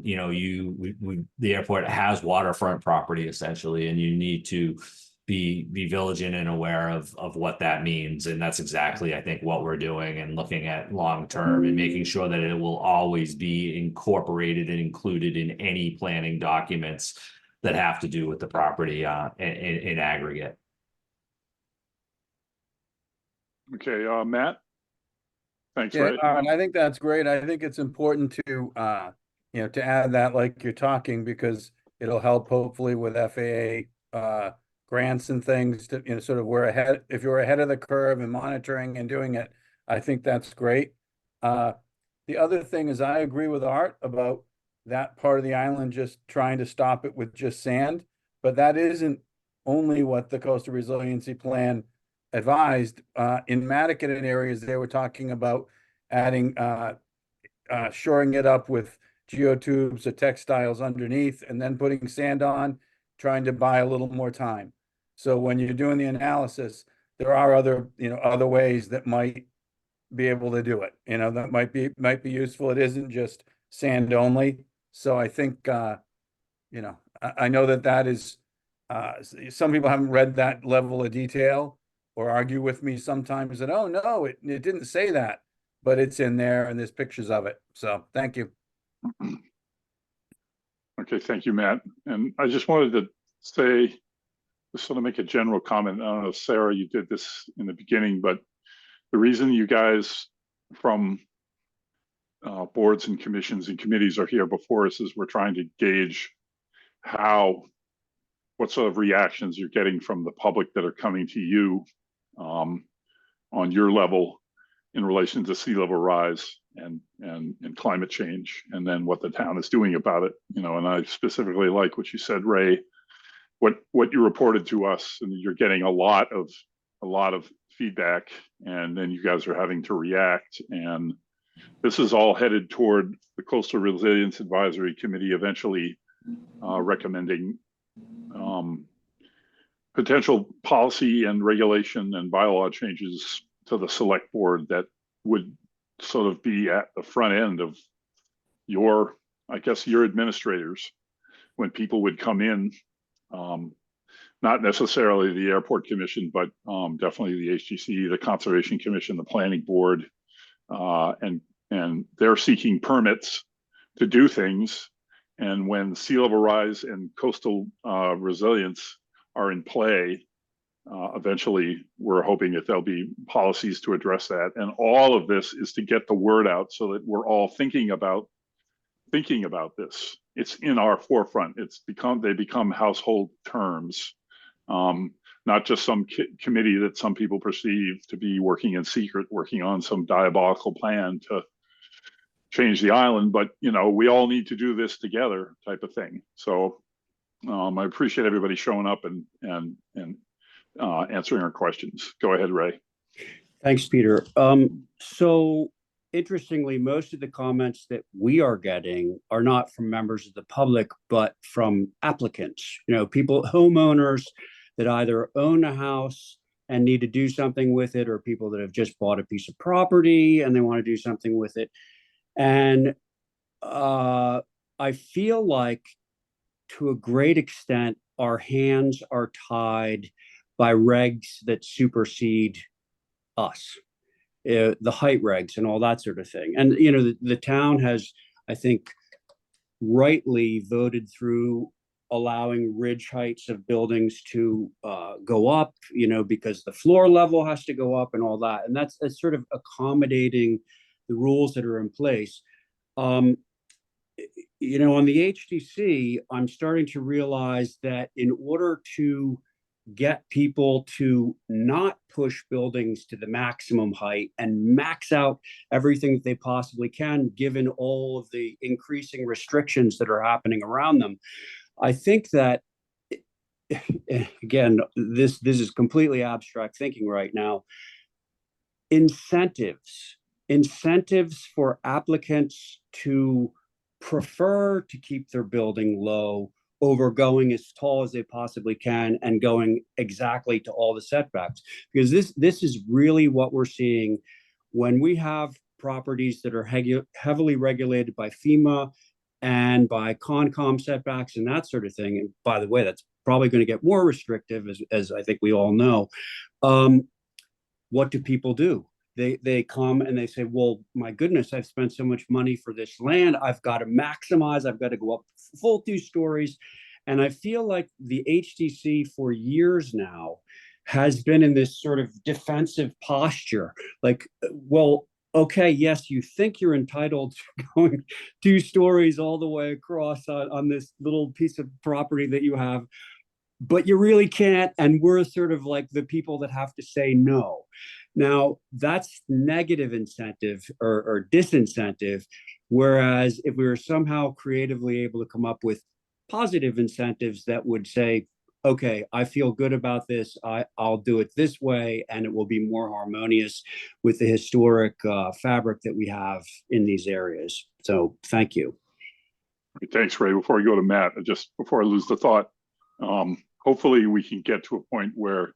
The airport has waterfront property essentially, and you need to be vigilant and aware of what that means. And that's exactly, I think, what we're doing, and looking at long term and making sure that it will always be incorporated and included in any planning documents that have to do with the property in aggregate. Okay, Matt. Thanks, Yeah, Ray. and I think that's great. I think it's important to to add that, like you're talking, because it'll help hopefully with FAA grants and things to, sort of we're ahead. If you're ahead of the curve and monitoring and doing it, I think that's great. The other thing is, I agree with Art about that part of the island, just trying to stop it with just sand, but that isn't only what the Coastal Resiliency Plan advised. In Matakin areas, they were talking about adding, shoring it up with geotubes or textiles underneath, and then putting sand on, trying to buy a little more time. So when you're doing the analysis, there are other, other ways that might be able to do it, that might be useful. It isn't just sand only. So I think, I know that is, some people haven't read that level of detail or argue with me sometimes that, oh no, it didn't say that, but it's in there and there's pictures of it. So thank you. Okay, thank you, Matt. And I just wanted to say, just sort of make a general comment. I don't know, Sarah, you did this in the beginning, but the reason you guys from boards and commissions and committees are here before us is we're trying to gauge what sort of reactions you're getting from the public that are coming to you on your level in relation to sea level rise and climate change, and then what the town is doing about it. And I specifically like what you said, Ray, what you reported to us, and you're getting a lot of feedback, and then you guys are having to react. And this is all headed toward the Coastal Resilience Advisory Committee eventually recommending potential policy and regulation and bylaw changes to the select board that would sort of be at the front end of your administrators when people would come in, not necessarily the airport commission, but definitely the HGC, the Conservation Commission, the Planning Board, and they're seeking permits to do things. And when sea level rise and coastal resilience are in play, eventually we're hoping that there'll be policies to address that. And all of this is to get the word out so that we're all thinking about this. It's in our forefront. They become household terms. not just some committee that some people perceive to be working in secret, working on some diabolical plan to change the island, but we all need to do this together type of thing. So I appreciate everybody showing up and answering our questions. Go ahead, Ray. Thanks, Peter. So interestingly, most of the comments that we are getting are not from members of the public, but from applicants, people, homeowners that either own a house and need to do something with it, or people that have just bought a piece of property and they want to do something with it. And I feel like to a great extent, our hands are tied by regs that supersede us, the height regs and all that sort of thing. And, the town has, I think, rightly voted through allowing ridge heights of buildings to go up, because the floor level has to go up and all that. And that's sort of accommodating the rules that are in place. On the HDC, I'm starting to realize that in order to get people to not push buildings to the maximum height and max out everything that they possibly can, given all of the increasing restrictions that are happening around them, I think that, again, this is completely abstract thinking right now. Incentives for applicants to prefer to keep their building low over going as tall as they possibly can and going exactly to all the setbacks, because this is really what we're seeing when we have properties that are heavily regulated by FEMA and by Concom setbacks and that sort of thing. And by the way, that's probably going to get more restrictive, as I think we all know. What do people do? They come and they say, well, my goodness, I've spent so much money for this land. I've got to maximize. I've got to go up full 2 stories. And I feel like the HDC for years now has been in this sort of defensive posture. Like, well, okay, yes, you think you're entitled to going 2 stories all the way across on this little piece of property that you have, but you really can't. And we're sort of like the people that have to say no. Now, that's negative incentive or disincentive, whereas if we were somehow creatively able to come up with positive incentives that would say, okay, I feel good about this, I'll do it this way, and it will be more harmonious with the historic fabric that we have in these areas. So thank you. Thanks, Ray. Before I go to Matt, just before I lose the thought, hopefully we can get to a point where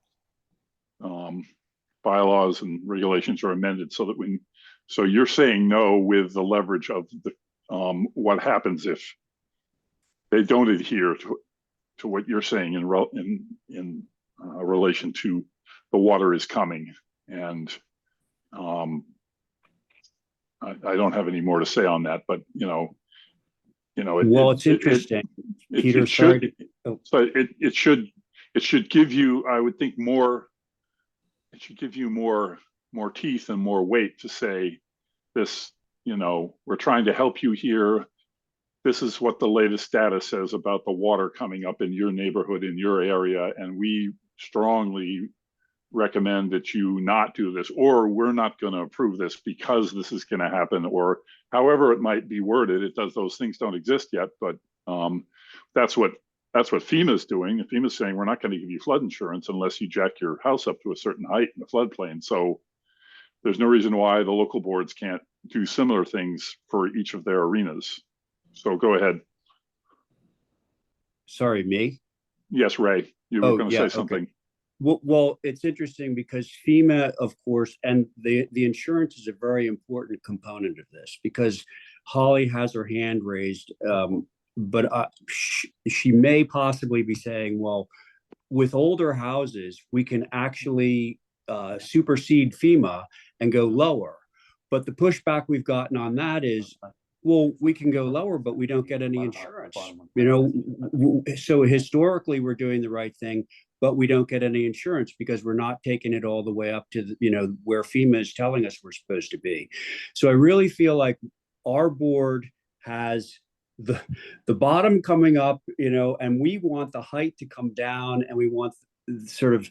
bylaws and regulations are amended so that so you're saying no with the leverage of the what happens if they don't adhere to what you're saying in relation to the water is coming. And I don't have any more to say on that, but it's interesting. Peter, sorry. So it should give you, I would think, more. It should give you more teeth and more weight to say this. We're trying to help you here. This is what the latest status says about the water coming up in your neighborhood, in your area, and we strongly recommend that you not do this, or we're not going to approve this because this is going to happen, or however it might be worded. Those things don't exist yet, but that's what FEMA is doing. FEMA is saying we're not going to give you flood insurance unless you jack your house up to a certain height in the floodplain. So there's no reason why the local boards can't do similar things for each of their arenas. So go ahead. Sorry, me? Yes, Ray, you were going to say something. Okay. Well, it's interesting because FEMA, of course, and the insurance is a very important component of this, because Holly has her hand raised, but she may possibly be saying, well, with older houses, we can actually supersede FEMA and go lower. But the pushback we've gotten on that is, well, we can go lower, but we don't get any insurance. So historically, we're doing the right thing, but we don't get any insurance because we're not taking it all the way up to where FEMA is telling us we're supposed to be. So I really feel like our board has the bottom coming up, and we want the height to come down, and we want sort of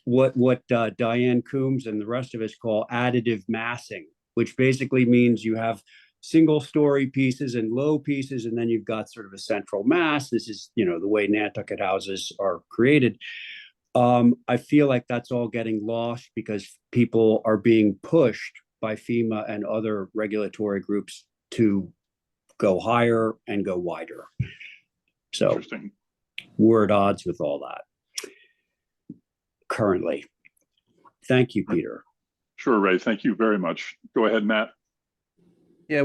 what Diane Coombs and the rest of us call additive massing, which basically means you have single story pieces and low pieces, and then you've got sort of a central mass. This is, you know, the way Nantucket houses are created. I feel like that's all getting lost because people are being pushed by FEMA and other regulatory groups to go higher and go wider. So Interesting. we're at odds with all that currently. Thank you, Peter. Sure, Ray. Thank you very much. Go ahead, Matt. Yeah,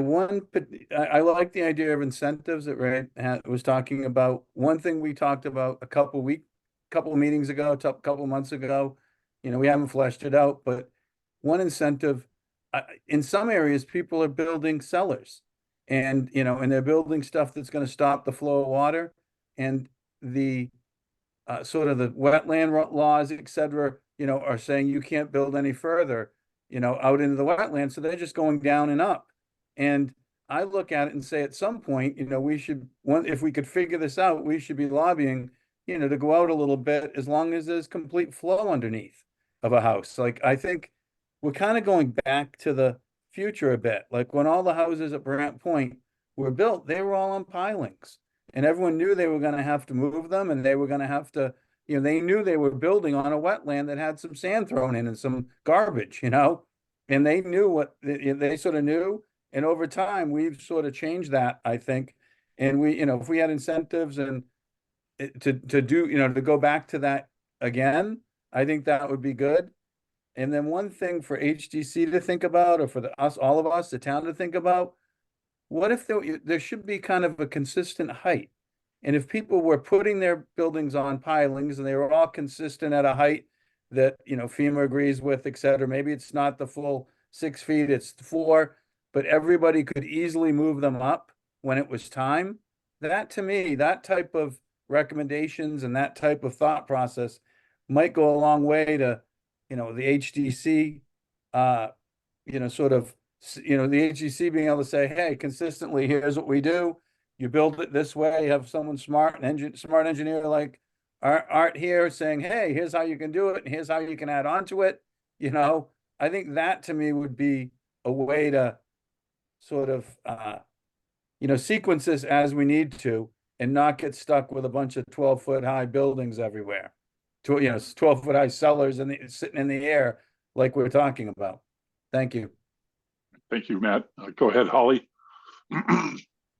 I like the idea of incentives that Ray was talking about. One thing we talked about a couple of meetings ago, a couple of months ago, you know, we haven't fleshed it out, but one incentive, in some areas, people are building cellars and, you know, and they're building stuff that's going to stop the flow of water, and the sort of the wetland laws, et cetera, you know, are saying you can't build any further, you know, out into the wetland. So they're just going down and up. And I look at it and say, at some point, you know, if we could figure this out, we should be lobbying, you know, to go out a little bit, as long as there's complete flow underneath of a house. Like, I think we're kind of going back to the future a bit. Like when all the houses at Brant Point were built, they were all on pilings, and everyone knew they were going to have to move them, and they were going to have to, you know, they knew they were building on a wetland that had some sand thrown in and some garbage, you know, and they knew what they sort of knew. And over time, we've sort of changed that, I think. And we, you know, if we had incentives and to do, you know, to go back to that again, I think that would be good. And then one thing for HDC to think about, or for all of us, the town to think about, what if there should be kind of a consistent height? And if people were putting their buildings on pilings and they were all consistent at a height that, you know, FEMA agrees with, et cetera, maybe it's not the full 6 feet, it's 4, but everybody could easily move them up when it was time. That, to me, that type of recommendations and that type of thought process might go a long way to, you know, the HDC, you know, sort of, you know, the HDC being able to say, hey, consistently, here's what we do. You build it this way. You have someone smart engineer like Art here saying, hey, here's how you can do it, and here's how you can add on to it. You know, I think that to me would be a way to sort of, you know, sequence this as we need to, and not get stuck with a bunch of 12-foot high buildings everywhere. You know, 12-foot high cellars sitting in the air like we're talking about. Thank you. Thank you, Matt. Go ahead, Holly.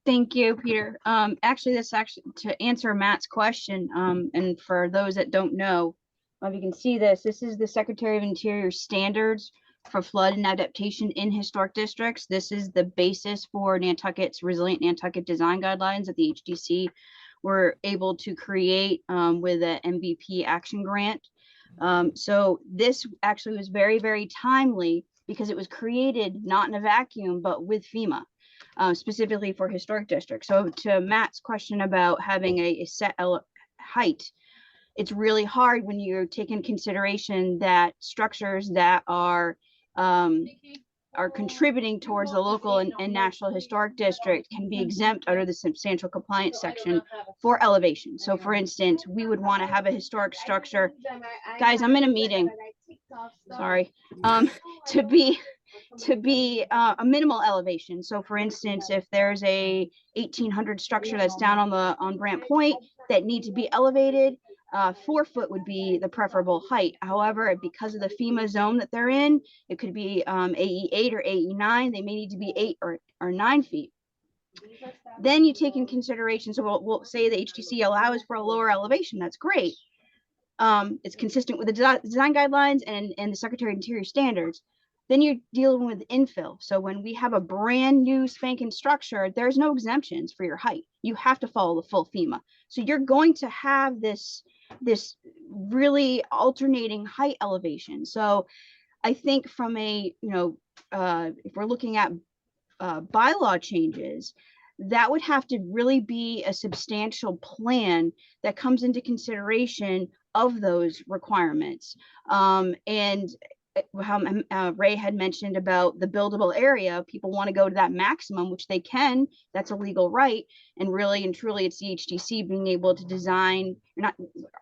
Thank you, Peter. Actually, to answer Matt's question, and for those that don't know, you can see this is the Secretary of Interior standards for flood and adaptation in historic districts. This is the basis for Nantucket's Resilient Nantucket Design Guidelines that the HDC were able to create with an MVP action grant. So this actually was very, very timely because it was created not in a vacuum, but with FEMA, specifically for historic districts. So to Matt's question about having a set height, it's really hard when you take in consideration that structures that are contributing towards the local and national historic district can be exempt under the substantial compliance section for elevation. So for instance, we would want to have a historic structure. Guys, I'm in a meeting. Sorry. To be a minimal elevation. So for instance, if there's a 1800 structure that's down on Brant Point that needs to be elevated, 4 foot would be the preferable height. However, because of the FEMA zone that they're in, it could be AE8 or AE9. They may need to be 8 or 9 feet. Then you take in consideration, so we'll say the HDC allows for a lower elevation. That's great. It's consistent with the design guidelines and the Secretary of Interior standards. Then you're dealing with infill. So when we have a brand new spanking structure, there's no exemptions for your height. You have to follow the full FEMA. So you're going to have this really alternating height elevation. So I think from a, if we're looking at bylaw changes, that would have to really be a substantial plan that comes into consideration of those requirements. And how Ray had mentioned about the buildable area, people want to go to that maximum, which they can, that's a legal right. And really and truly, it's the HTC being able to design, not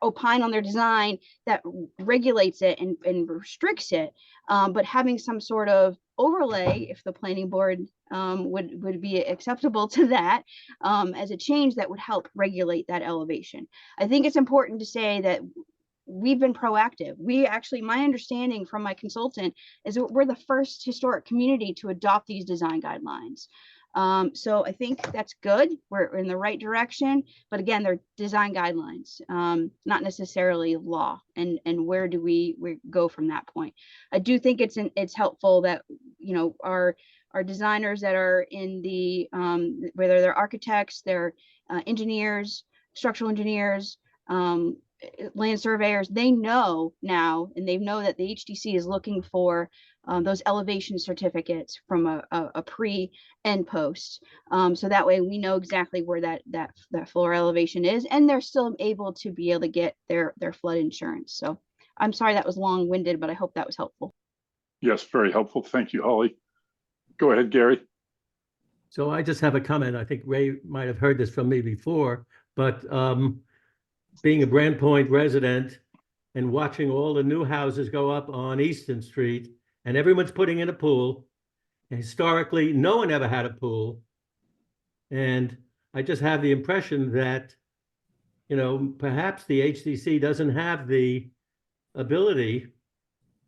opine on their design that regulates it and restricts it, but having some sort of overlay, if the planning board would be acceptable to that, as a change that would help regulate that elevation. I think it's important to say that we've been proactive. We actually, my understanding from my consultant is that we're the first historic community to adopt these design guidelines. So I think that's good. We're in the right direction, but again, they're design guidelines, not necessarily law. And where do we go from that point? I do think it's helpful that, you know, our designers that are in the, whether they're architects, they're engineers, structural engineers, land surveyors, they know now, and they know that the HDC is looking for those elevation certificates from a pre and post. So that way we know exactly where that floor elevation is, and they're still able to be able to get their flood insurance. So I'm sorry that was long-winded, but I hope that was helpful. Yes, very helpful. Thank you, Holly. Go ahead, Gary. So I just have a comment. I think Ray might have heard this from me before, but being a Brand Point resident and watching all the new houses go up on Easton Street, and everyone's putting in a pool. And historically, no one ever had a pool. And I just have the impression that, you know, perhaps the HDC doesn't have the ability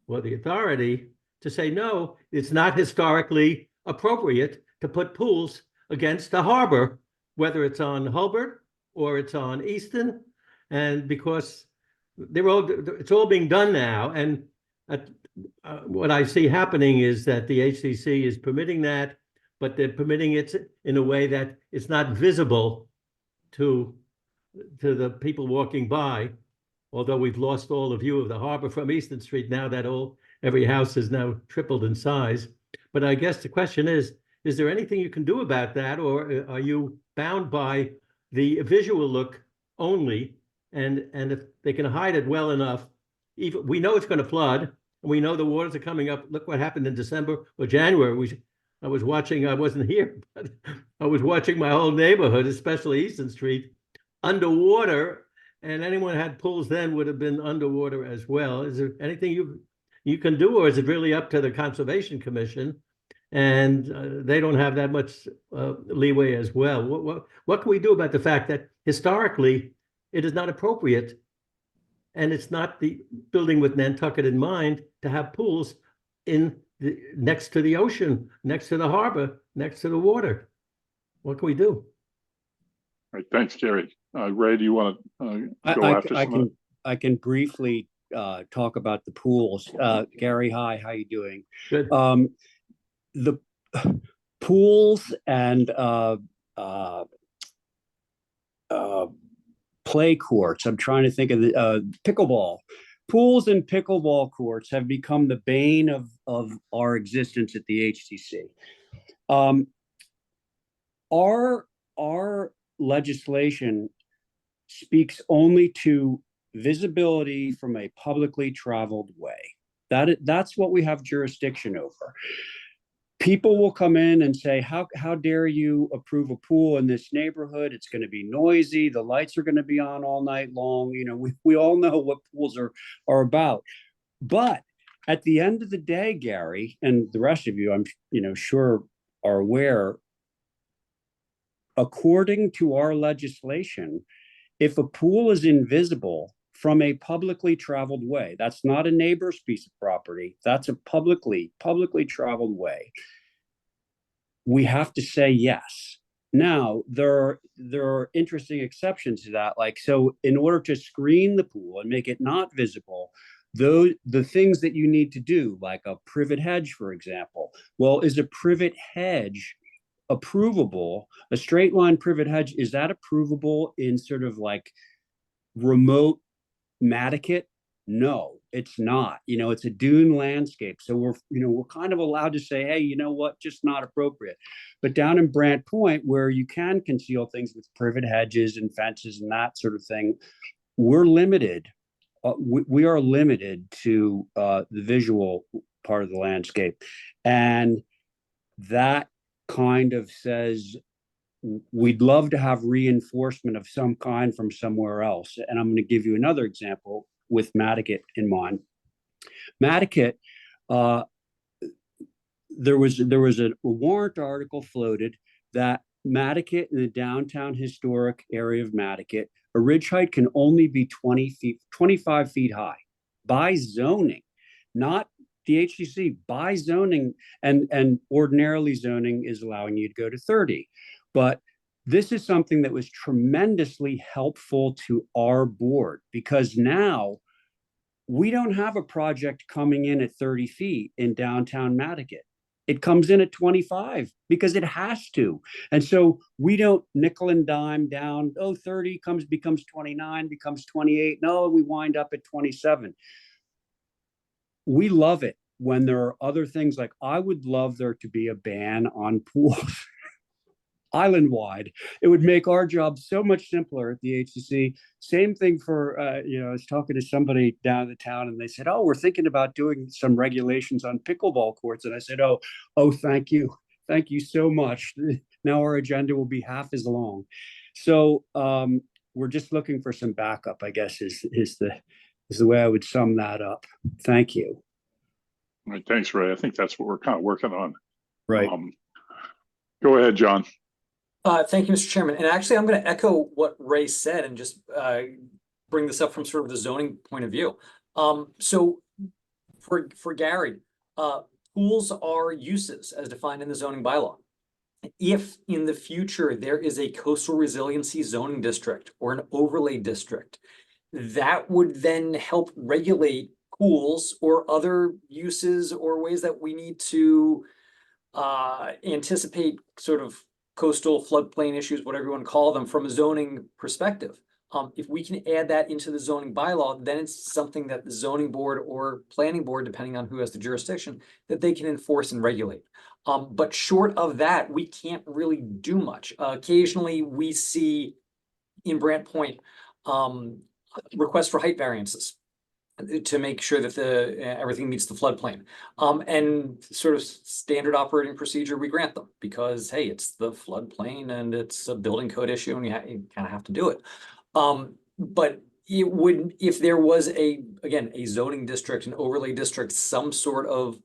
or the authority to say, no, it's not historically appropriate to put pools against the harbor, whether it's on Hulbert or it's on Easton. And because it's all being done now. And what I see happening is that the HCC is permitting that, but they're permitting it in a way that it's not visible to the people walking by. Although we've lost all the view of the harbor from Easton Street now that every house is now tripled in size. But I guess the question is there anything you can do about that, or are you bound by the visual look only? And if they can hide it well enough, even we know it's going to flood, and we know the waters are coming up. Look what happened in December or January. I was watching, I wasn't here, but I was watching my whole neighborhood, especially Easton Street, underwater, and anyone who had pools then would have been underwater as well. Is there anything you can do, or is it really up to the Conservation Commission? And they don't have that much leeway as well. What can we do about the fact that historically it is not appropriate, and it's not the building with Nantucket in mind to have pools next to the ocean, next to the harbor, next to the water? What can we do? All right, thanks, Gary. Ray, do you want to go after some? I can briefly talk about the pools. Gary, hi, how you doing? Good. The pools and play courts. I'm trying to think of the pickleball. Pools and pickleball courts have become the bane of our existence at the HTC. Our legislation speaks only to visibility from a publicly traveled way. That's what we have jurisdiction over. People will come in and say, how dare you approve a pool in this neighborhood? It's going to be noisy. The lights are going to be on all night long. You know, we all know what pools are about. But at the end of the day, Gary, and the rest of you, I'm sure are aware, according to our legislation, if a pool is invisible from a publicly traveled way, that's not a neighbor's piece of property, that's a publicly traveled way, we have to say yes. Now, there are interesting exceptions to that. Like, so in order to screen the pool and make it not visible, the things that you need to do, like a privet hedge, for example. Well, is a privet hedge approvable? A straight line privet hedge, is that approvable in sort of like remote Matticat? No, it's not. You know, it's a dune landscape. So we're kind of allowed to say, hey, you know what, just not appropriate. But down in Brant Point, where you can conceal things with privet hedges and fences and that sort of thing, we're limited we are limited to the visual part of the landscape. And that kind of says we'd love to have reinforcement of some kind from somewhere else. And I'm going to give you another example with Mattakit in mind. Mattakit, there was a warrant article floated that Mattakit in the downtown historic area of Mattakit, a ridge height can only be 25 feet high by zoning, not the HDC, by zoning, and ordinarily zoning is allowing you to go to 30. But this is something that was tremendously helpful to our board, because now we don't have a project coming in at 30 feet in downtown Mattakit. It comes in at 25 because it has to. And so we don't nickel and dime down, 30 becomes 29, becomes 28. No, we wind up at 27. We love it when there are other things, like I would love there to be a ban on pools island wide. It would make our job so much simpler at the HCC. Same thing for, I was talking to somebody down in the town and they said, we're thinking about doing some regulations on pickleball courts. And I said, thank you. Thank you so much. Now our agenda will be half as long. So we're just looking for some backup, I guess, is the way I would sum that up. Thank you. All right, thanks, Ray. I think that's what we're kind of working on. Right. Go ahead, John. Thank you, Mr. Chairman. And actually, I'm going to echo what Ray said and just bring this up from sort of the zoning point of view. So for Gary, pools are uses as defined in the zoning bylaw. If in the future there is a coastal resiliency zoning district or an overlay district, that would then help regulate pools or other uses or ways that we need to anticipate sort of coastal floodplain issues, whatever you want to call them, from a zoning perspective. If we can add that into the zoning bylaw, then it's something that the zoning board or planning board, depending on who has the jurisdiction, that they can enforce and regulate. But short of that, we can't really do much. Occasionally we see in Brant Point requests for height variances to make sure that everything meets the floodplain. And sort of standard operating procedure, we grant them because, hey, it's the floodplain and it's a building code issue and you kind of have to do it. But it would, if there was again, a zoning district, an overlay district, some sort of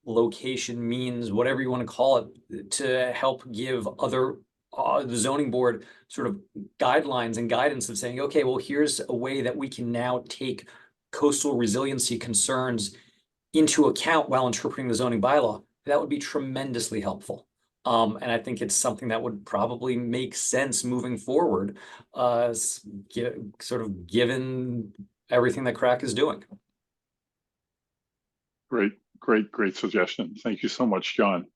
location, means, whatever you want to call it, to help give other the zoning board sort of guidelines and guidance of saying, okay, well, here's a way that we can now take coastal resiliency concerns into account while interpreting the zoning bylaw, that would be tremendously helpful. And I think it's something that would probably make sense moving forward, sort of given everything that CRAC is doing. Great suggestion. Thank you so much, John.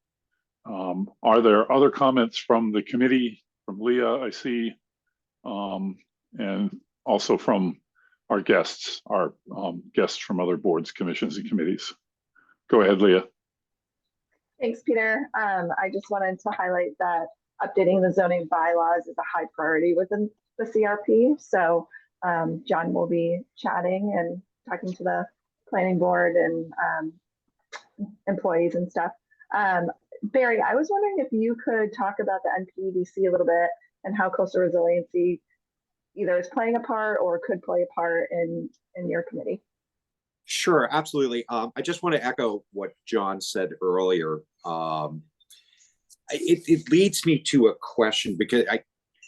Are there other comments from the committee, from Leah, I see, and also from our guests from other boards, commissions, and committees? Go ahead, Leah. Thanks, Peter. I just wanted to highlight that updating the zoning bylaws is a high priority within the CRP. So John will be chatting and talking to the planning board and employees and stuff. Barry, I was wondering if you could talk about the NPDC a little bit and how coastal resiliency either is playing a part or could play a part in your committee. Sure, absolutely. I just want to echo what John said earlier. It leads me to a question, because I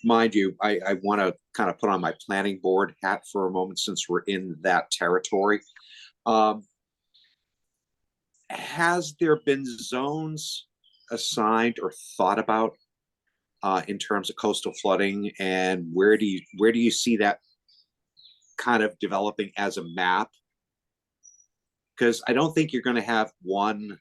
want to kind of put on my planning board hat for a moment, since we're in that territory. Has there been zones assigned or thought about in terms of coastal flooding, and where do you see that kind of developing as a map? Because I don't think you're going to have one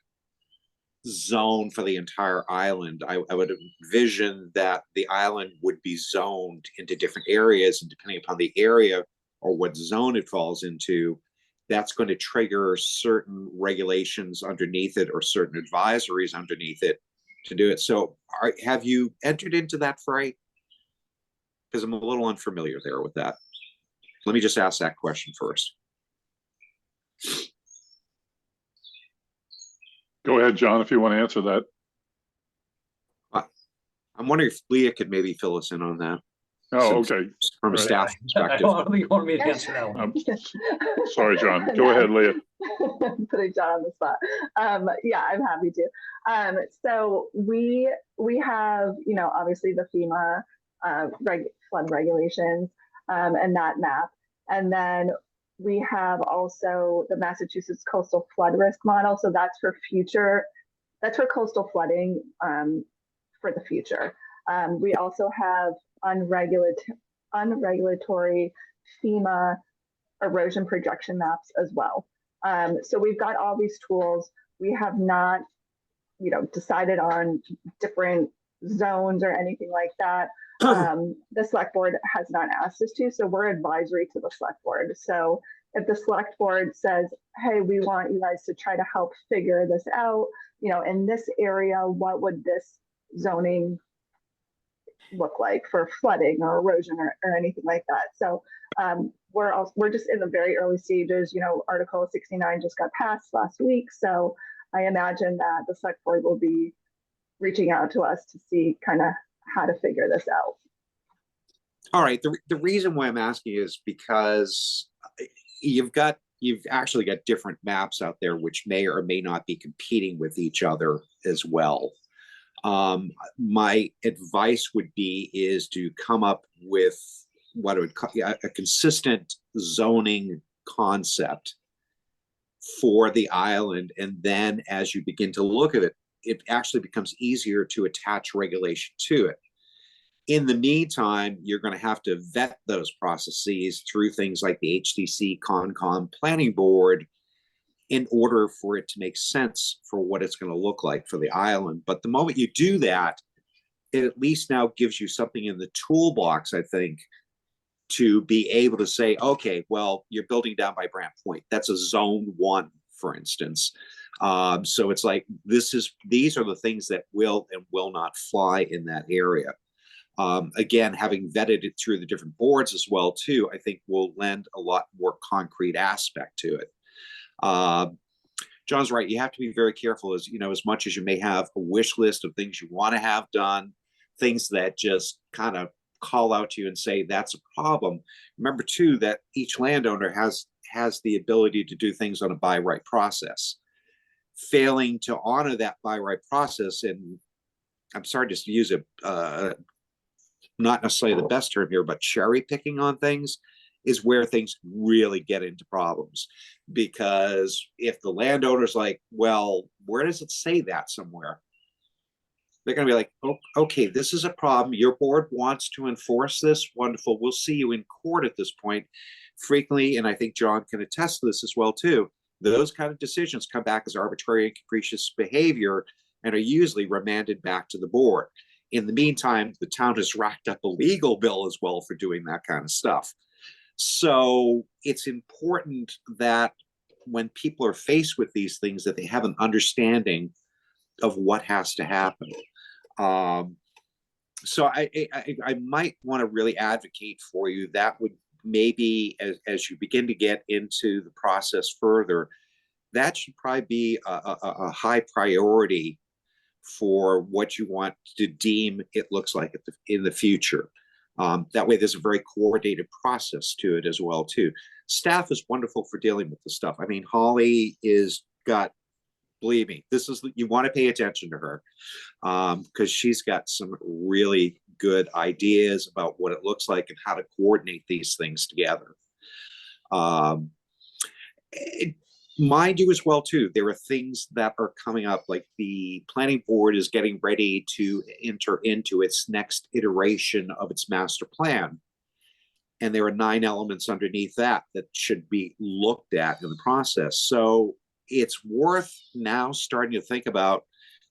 zone for the entire island. I would envision that the island would be zoned into different areas, and depending upon the area or what zone it falls into, that's going to trigger certain regulations underneath it or certain advisories underneath it to do it. So have you entered into that fray? Because I'm a little unfamiliar there with that. Let me just ask that question first. Go ahead, John, if you want to answer that. I'm wondering if Leah could maybe fill us in on that. Oh, okay. From a Right. staff I perspective. don't think you want me to answer that one. Sorry, John. Go ahead, Leah. Putting John on the spot. Yeah, I'm happy to. So we have, you know, obviously the FEMA flood regulations and that map. And then we have also the Massachusetts coastal flood risk model. So that's for coastal flooding for the future. We also have unregulatory FEMA erosion projection maps as well. So we've got all these tools. We have not, you know, decided on different zones or anything like that. The select board has not asked us to, so we're advisory to the select board. So if the select board says, hey, we want you guys to try to help figure this out, you know, in this area, what would this zoning look like for flooding or erosion or anything like that? So we're just in the very early stages. You know, Article 69 just got passed last week, so I imagine that the select board will be reaching out to us to see kind of how to figure this out. All right. The reason why I'm asking is because you've actually got different maps out there which may or may not be competing with each other as well. My advice would be is to come up with what I would call a consistent zoning concept for the island. And then as you begin to look at it, it actually becomes easier to attach regulation to it. In the meantime, you're going to have to vet those processes through things like the HDC Concom Planning Board in order for it to make sense for what it's going to look like for the island. But the moment you do that, it at least now gives you something in the toolbox, I think, to be able to say, okay, well, you're building down by Brant Point. That's a zone 1, for instance. So it's like, these are the things that will and will not fly in that area. Again, having vetted it through the different boards as well, too, I think will lend a lot more concrete aspect to it. John's right. You have to be very careful, as you know, as much as you may have a wish list of things you want to have done, things that just kind of call out to you and say that's a problem. Remember too that each landowner has the ability to do things on a by right process. Failing to honor that by right process, and I'm sorry just to use a not necessarily the best term here, but cherry picking on things, is where things really get into problems. Because if the landowner's like, well, where does it say that somewhere? They're going to be like, oh, okay, this is a problem. Your board wants to enforce this. Wonderful. We'll see you in court at this point. Frequently, and I think John can attest to this as well, too, those kind of decisions come back as arbitrary and capricious behavior and are usually remanded back to the board. In the meantime, the town has racked up a legal bill as well for doing that kind of stuff. So it's important that when people are faced with these things, that they have an understanding of what has to happen. So I might want to really advocate for you. That would maybe, as you begin to get into the process further, that should probably be a high priority for what you want to deem it looks like in the future. That way there's a very coordinated process to it as well, too. Staff is wonderful for dealing with this stuff. I mean, Holly believe me, you want to pay attention to her because she's got some really good ideas about what it looks like and how to coordinate these things together. Mind you as well, too, there are things that are coming up, like the planning board is getting ready to enter into its next iteration of its master plan. And there are 9 elements underneath that should be looked at in the process. So it's worth now starting to think about,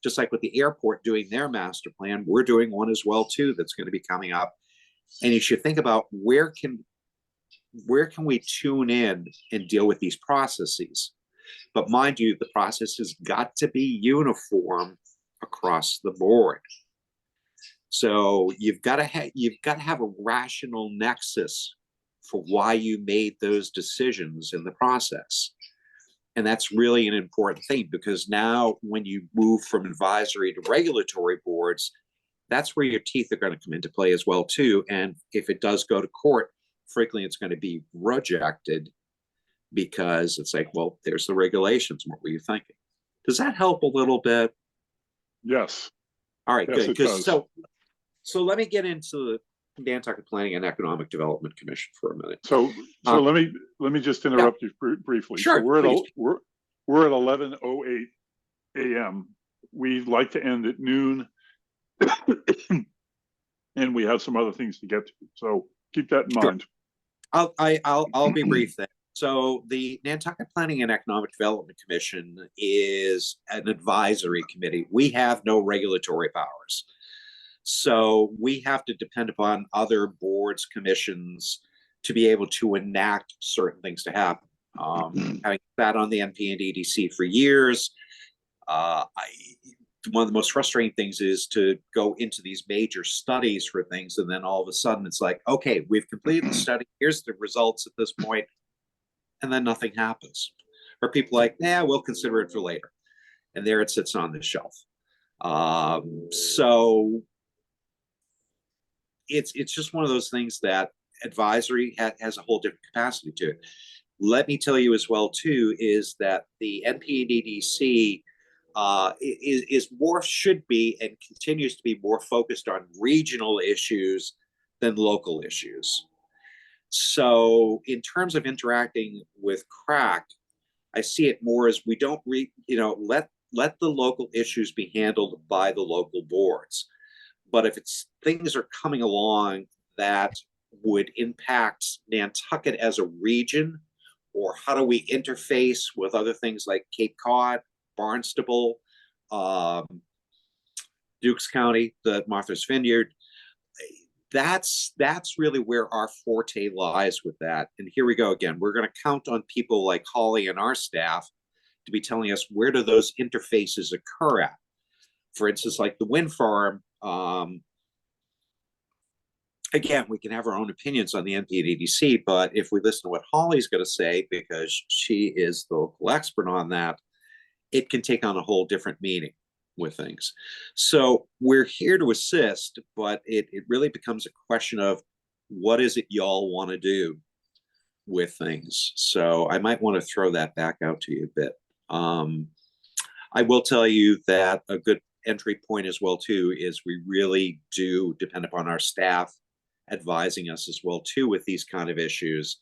just like with the airport doing their master plan, we're doing one as well, too, that's going to be coming up. And you should think about where can we tune in and deal with these processes? But mind you, the process has got to be uniform across the board. So you've got to have a rational nexus for why you made those decisions in the process. And that's really an important thing, because now when you move from advisory to regulatory boards, that's where your teeth are going to come into play as well too. And if it does go to court, frequently it's going to be rejected, because it's like, well, there's the regulations. What were you thinking? Does that help a little bit? Yes. All right, Yes, good. it does. Because so let me get into the Nantucket Planning and Economic Development Commission for a minute. So let me just interrupt you briefly. Sure, So we're please. we're at 11:08 a.m. We'd like to end at noon, and we have some other things to get to. So keep that in mind. I'll be brief then. So the Nantucket Planning and Economic Development Commission is an advisory committee. We have no regulatory powers. So we have to depend upon other boards, commissions to be able to enact certain things to happen. Having sat on the NP and EDC for years, one of the most frustrating things is to go into these major studies for things, and then all of a sudden it's like, okay, we've completed the study, here's the results at this point, and then nothing happens. Or people like, yeah, we'll consider it for later. And there it sits on the shelf. So it's just one of those things that advisory has a whole different capacity to it. Let me tell you as well too, is that the NPDDC is more, should be, and continues to be more focused on regional issues than local issues. So in terms of interacting with CRAC, I see it more as we don't let the local issues be handled by the local boards. But if it's things are coming along that would impact Nantucket as a region, or how do we interface with other things like Cape Cod, Barnstable, Dukes County, the Martha's Vineyard, that's really where our forte lies with that. And here we go again. We're going to count on people like Holly and our staff to be telling us where do those interfaces occur at. For instance, like the wind farm, again, we can have our own opinions on the NPDDC, but if we listen to what Holly's going to say, because she is the local expert on that, it can take on a whole different meaning with things. So we're here to assist, but it really becomes a question of what is it y'all want to do with things. So I might want to throw that back out to you a bit. I will tell you that a good entry point as well too is we really do depend upon our staff advising us as well too with these kind of issues.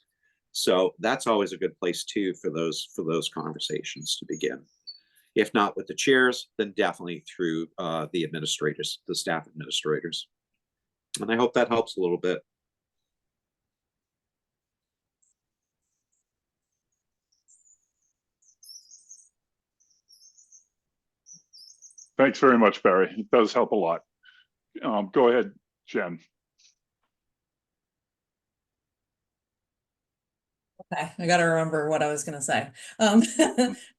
So that's always a good place too for those conversations to begin. If not with the chairs, then definitely through the administrators, the staff administrators. And I hope that helps a little bit. Thanks very much, Barry. It does help a lot. Go ahead, Jen. Okay, I got to remember what I was going to say.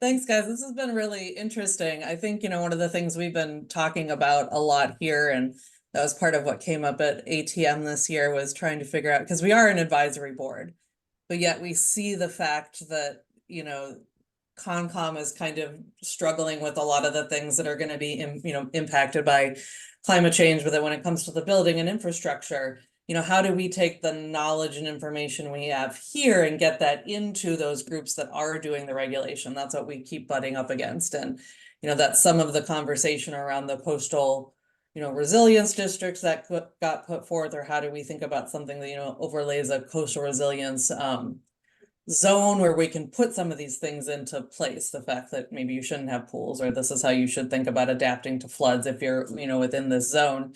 Thanks, guys. This has been really interesting. I think, one of the things we've been talking about a lot here, and that was part of what came up at ATM this year, was trying to figure out, because we are an advisory board, but yet we see the fact that, Concom is kind of struggling with a lot of the things that are going to be, impacted by climate change, but then when it comes to the building and infrastructure, how do we take the knowledge and information we have here and get that into those groups that are doing the regulation? That's what we keep butting up against. And, that's some of the conversation around the coastal, resilience districts that got put forth, or how do we think about something that, overlays a coastal resilience zone where we can put some of these things into place. The fact that maybe you shouldn't have pools, or this is how you should think about adapting to floods if you're, within this zone.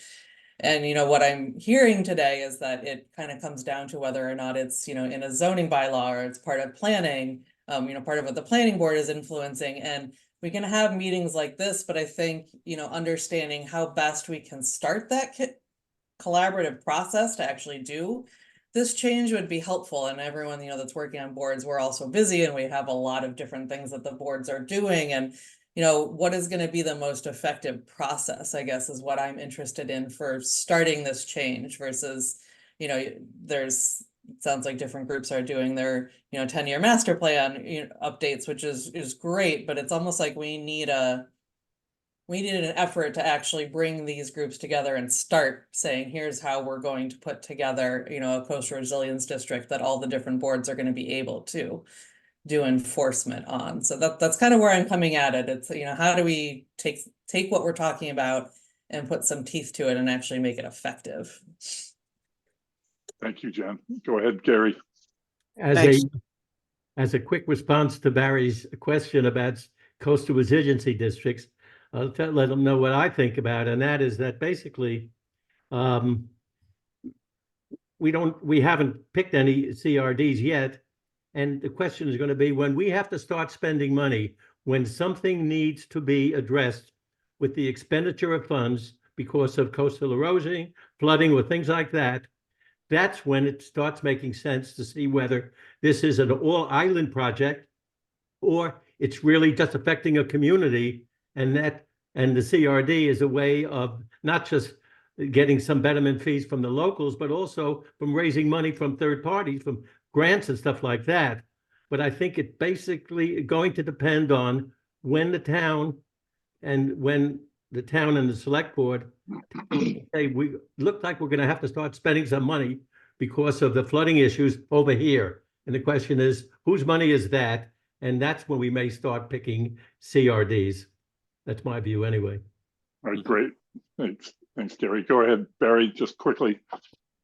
And, what I'm hearing today is that it kind of comes down to whether or not it's, in a zoning bylaw or it's part of planning, part of what the planning board is influencing. And we can have meetings like this, but I think, understanding how best we can start that collaborative process to actually do this change would be helpful. And everyone, that's working on boards, we're also busy and we have a lot of different things that the boards are doing. And what is going to be the most effective process, I guess, is what I'm interested in for starting this change versus, there's it sounds like different groups are doing their, 10-year master plan, updates, which is great, but it's almost like we need an effort to actually bring these groups together and start saying, here's how we're going to put together, a coastal resilience district that all the different boards are going to be able to do enforcement on. So that's kind of where I'm coming at it. It's, how do we take what we're talking about and put some teeth to it and actually make it effective? Thank you, Jen. Go ahead, Gary. As a quick response to Barry's question about coastal resiliency districts, I'll let them know what I think about, and that is that basically we haven't picked any CRDs yet. And the question is going to be, when we have to start spending money, when something needs to be addressed with the expenditure of funds because of coastal erosion, flooding, or things like that, that's when it starts making sense to see whether this is an all-island project or it's really just affecting a community, and the CRD is a way of not just getting some betterment fees from the locals, but also from raising money from third parties, from grants and stuff like that. But I think it basically going to depend on when the town and the select board say, we look like we're going to have to start spending some money because of the flooding issues over here. And the question is, whose money is that? And that's when we may start picking CRDs. That's my view anyway. All right, great. Thanks, Gary. Go ahead, Barry, just quickly.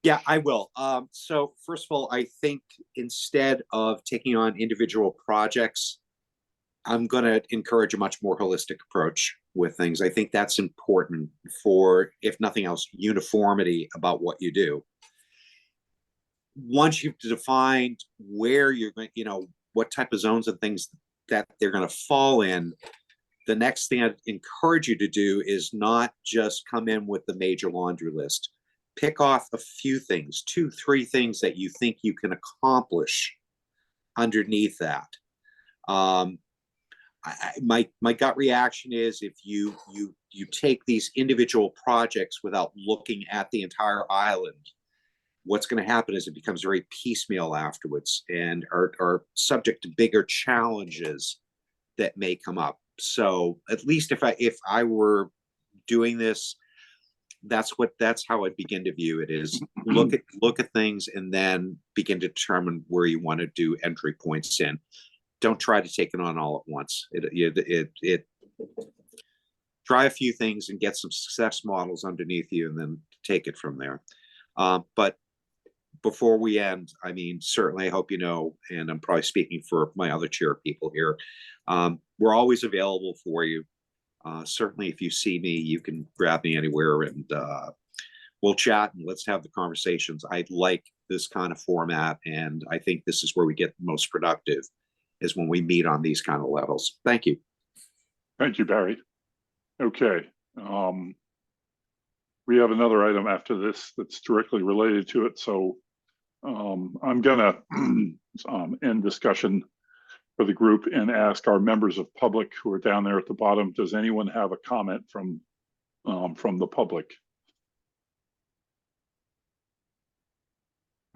Yeah, I will. So first of all, I think instead of taking on individual projects, I'm going to encourage a much more holistic approach with things. I think that's important for, if nothing else, uniformity about what you do. Once you've defined where you're going, what type of zones and things that they're going to fall in, the next thing I'd encourage you to do is not just come in with the major laundry list. Pick off a few things, 2-3 things that you think you can accomplish underneath that. My gut reaction is, if you take these individual projects without looking at the entire island, what's going to happen is it becomes very piecemeal afterwards and are subject to bigger challenges that may come up. So at least if I were doing this, that's how I'd begin to view it, is look at things and then begin to determine where you want to do entry points in. Don't try to take it on all at once. Try a few things and get some success models underneath you and then take it from there. But before we end, I mean, certainly I hope you know, and I'm probably speaking for my other chair people here, we're always available for you. Certainly if you see me, you can grab me anywhere and we'll chat and let's have the conversations. I like this kind of format, and I think this is where we get most productive, is when we meet on these kind of levels. Thank you. Thank you, Barry. Okay. We have another item after this that's directly related to it. So I'm gonna end discussion for the group and ask our members of public who are down there at the bottom, does anyone have a comment from the public?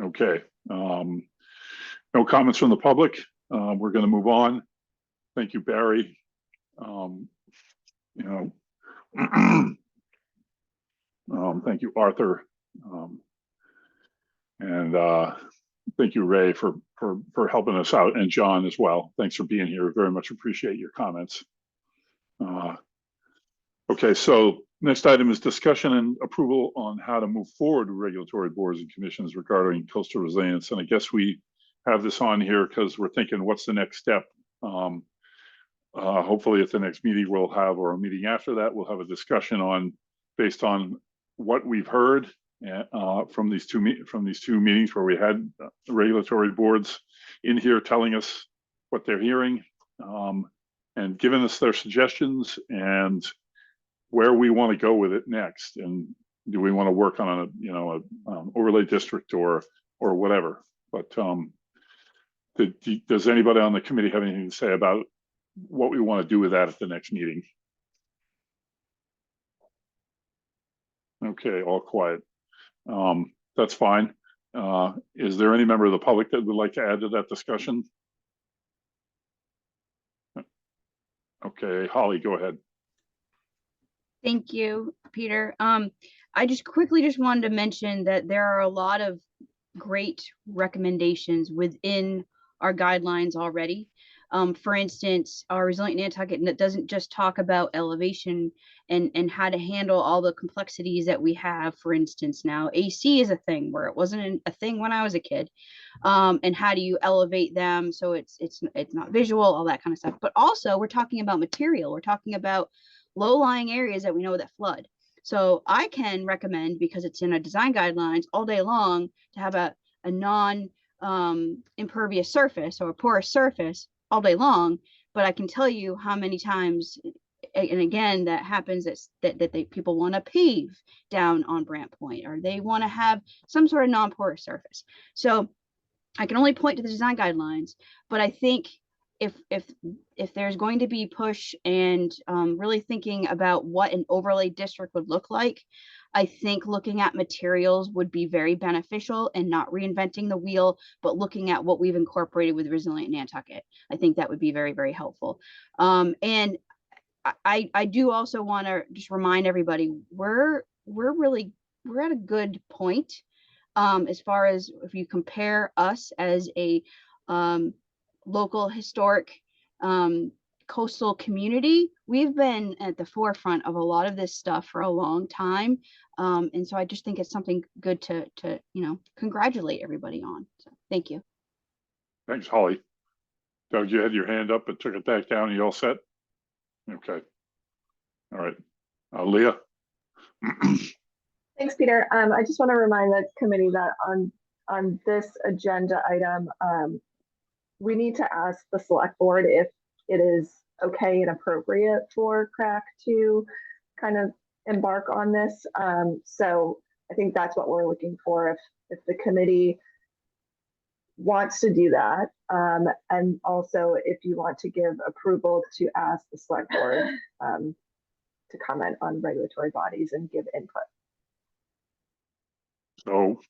Okay. No comments from the public. We're going to move on. Thank you, Barry. Thank you, Arthur. And thank you, Ray, for helping us out, and John as well. Thanks for being here. Very much appreciate your comments. Okay, so next item is discussion and approval on how to move forward with regulatory boards and commissions regarding coastal resilience. And I guess we have this on here because we're thinking, what's the next step? Hopefully at the next meeting we'll have, or a meeting after that, we'll have a discussion on, based on what we've heard from these two meetings where we had regulatory boards in here telling us what they're hearing, and giving us their suggestions and where we want to go with it next. And do we want to work on a overlay district or whatever? But does anybody on the committee have anything to say about what we want to do with that at the next meeting? Okay, all quiet. That's fine. Is there any member of the public that would like to add to that discussion? Okay, Holly, go ahead. Thank you, Peter. I just quickly wanted to mention that there are a lot of great recommendations within our guidelines already. For instance, our Resilient Nantucket doesn't just talk about elevation and how to handle all the complexities that we have. For instance, now AC is a thing where it wasn't a thing when I was a kid. And how do you elevate them so it's not visual, all that kind of stuff. But also we're talking about material. We're talking about low-lying areas that we know that flood. So I can recommend, because it's in a design guidelines all day long, to have a non impervious surface or a porous surface all day long. But I can tell you how many times, and again, that happens, that people want to pave down on Brant Point, or they want to have some sort of non-porous surface. So I can only point to the design guidelines, but I think if there's going to be push and really thinking about what an overlay district would look like, I think looking at materials would be very beneficial, and not reinventing the wheel, but looking at what we've incorporated with Resilient Nantucket. I think that would be very, very helpful. And I do also want to just remind everybody, we're at a good point. As far as if you compare us as a local historic coastal community, we've been at the forefront of a lot of this stuff for a long time. And so I just think it's something good to congratulate everybody on. So thank you. Thanks, Holly. Doug, you had your hand up and took it back down. Are you all set? Okay. All right. Leah? Thanks, Peter. I just want to remind the committee that on this agenda item, we need to ask the select board if it is okay and appropriate for CRAC to kind of embark on this. So I think that's what we're looking for, if the committee wants to do that. And also if you want to give approval to ask the select board to comment on regulatory bodies and give input. So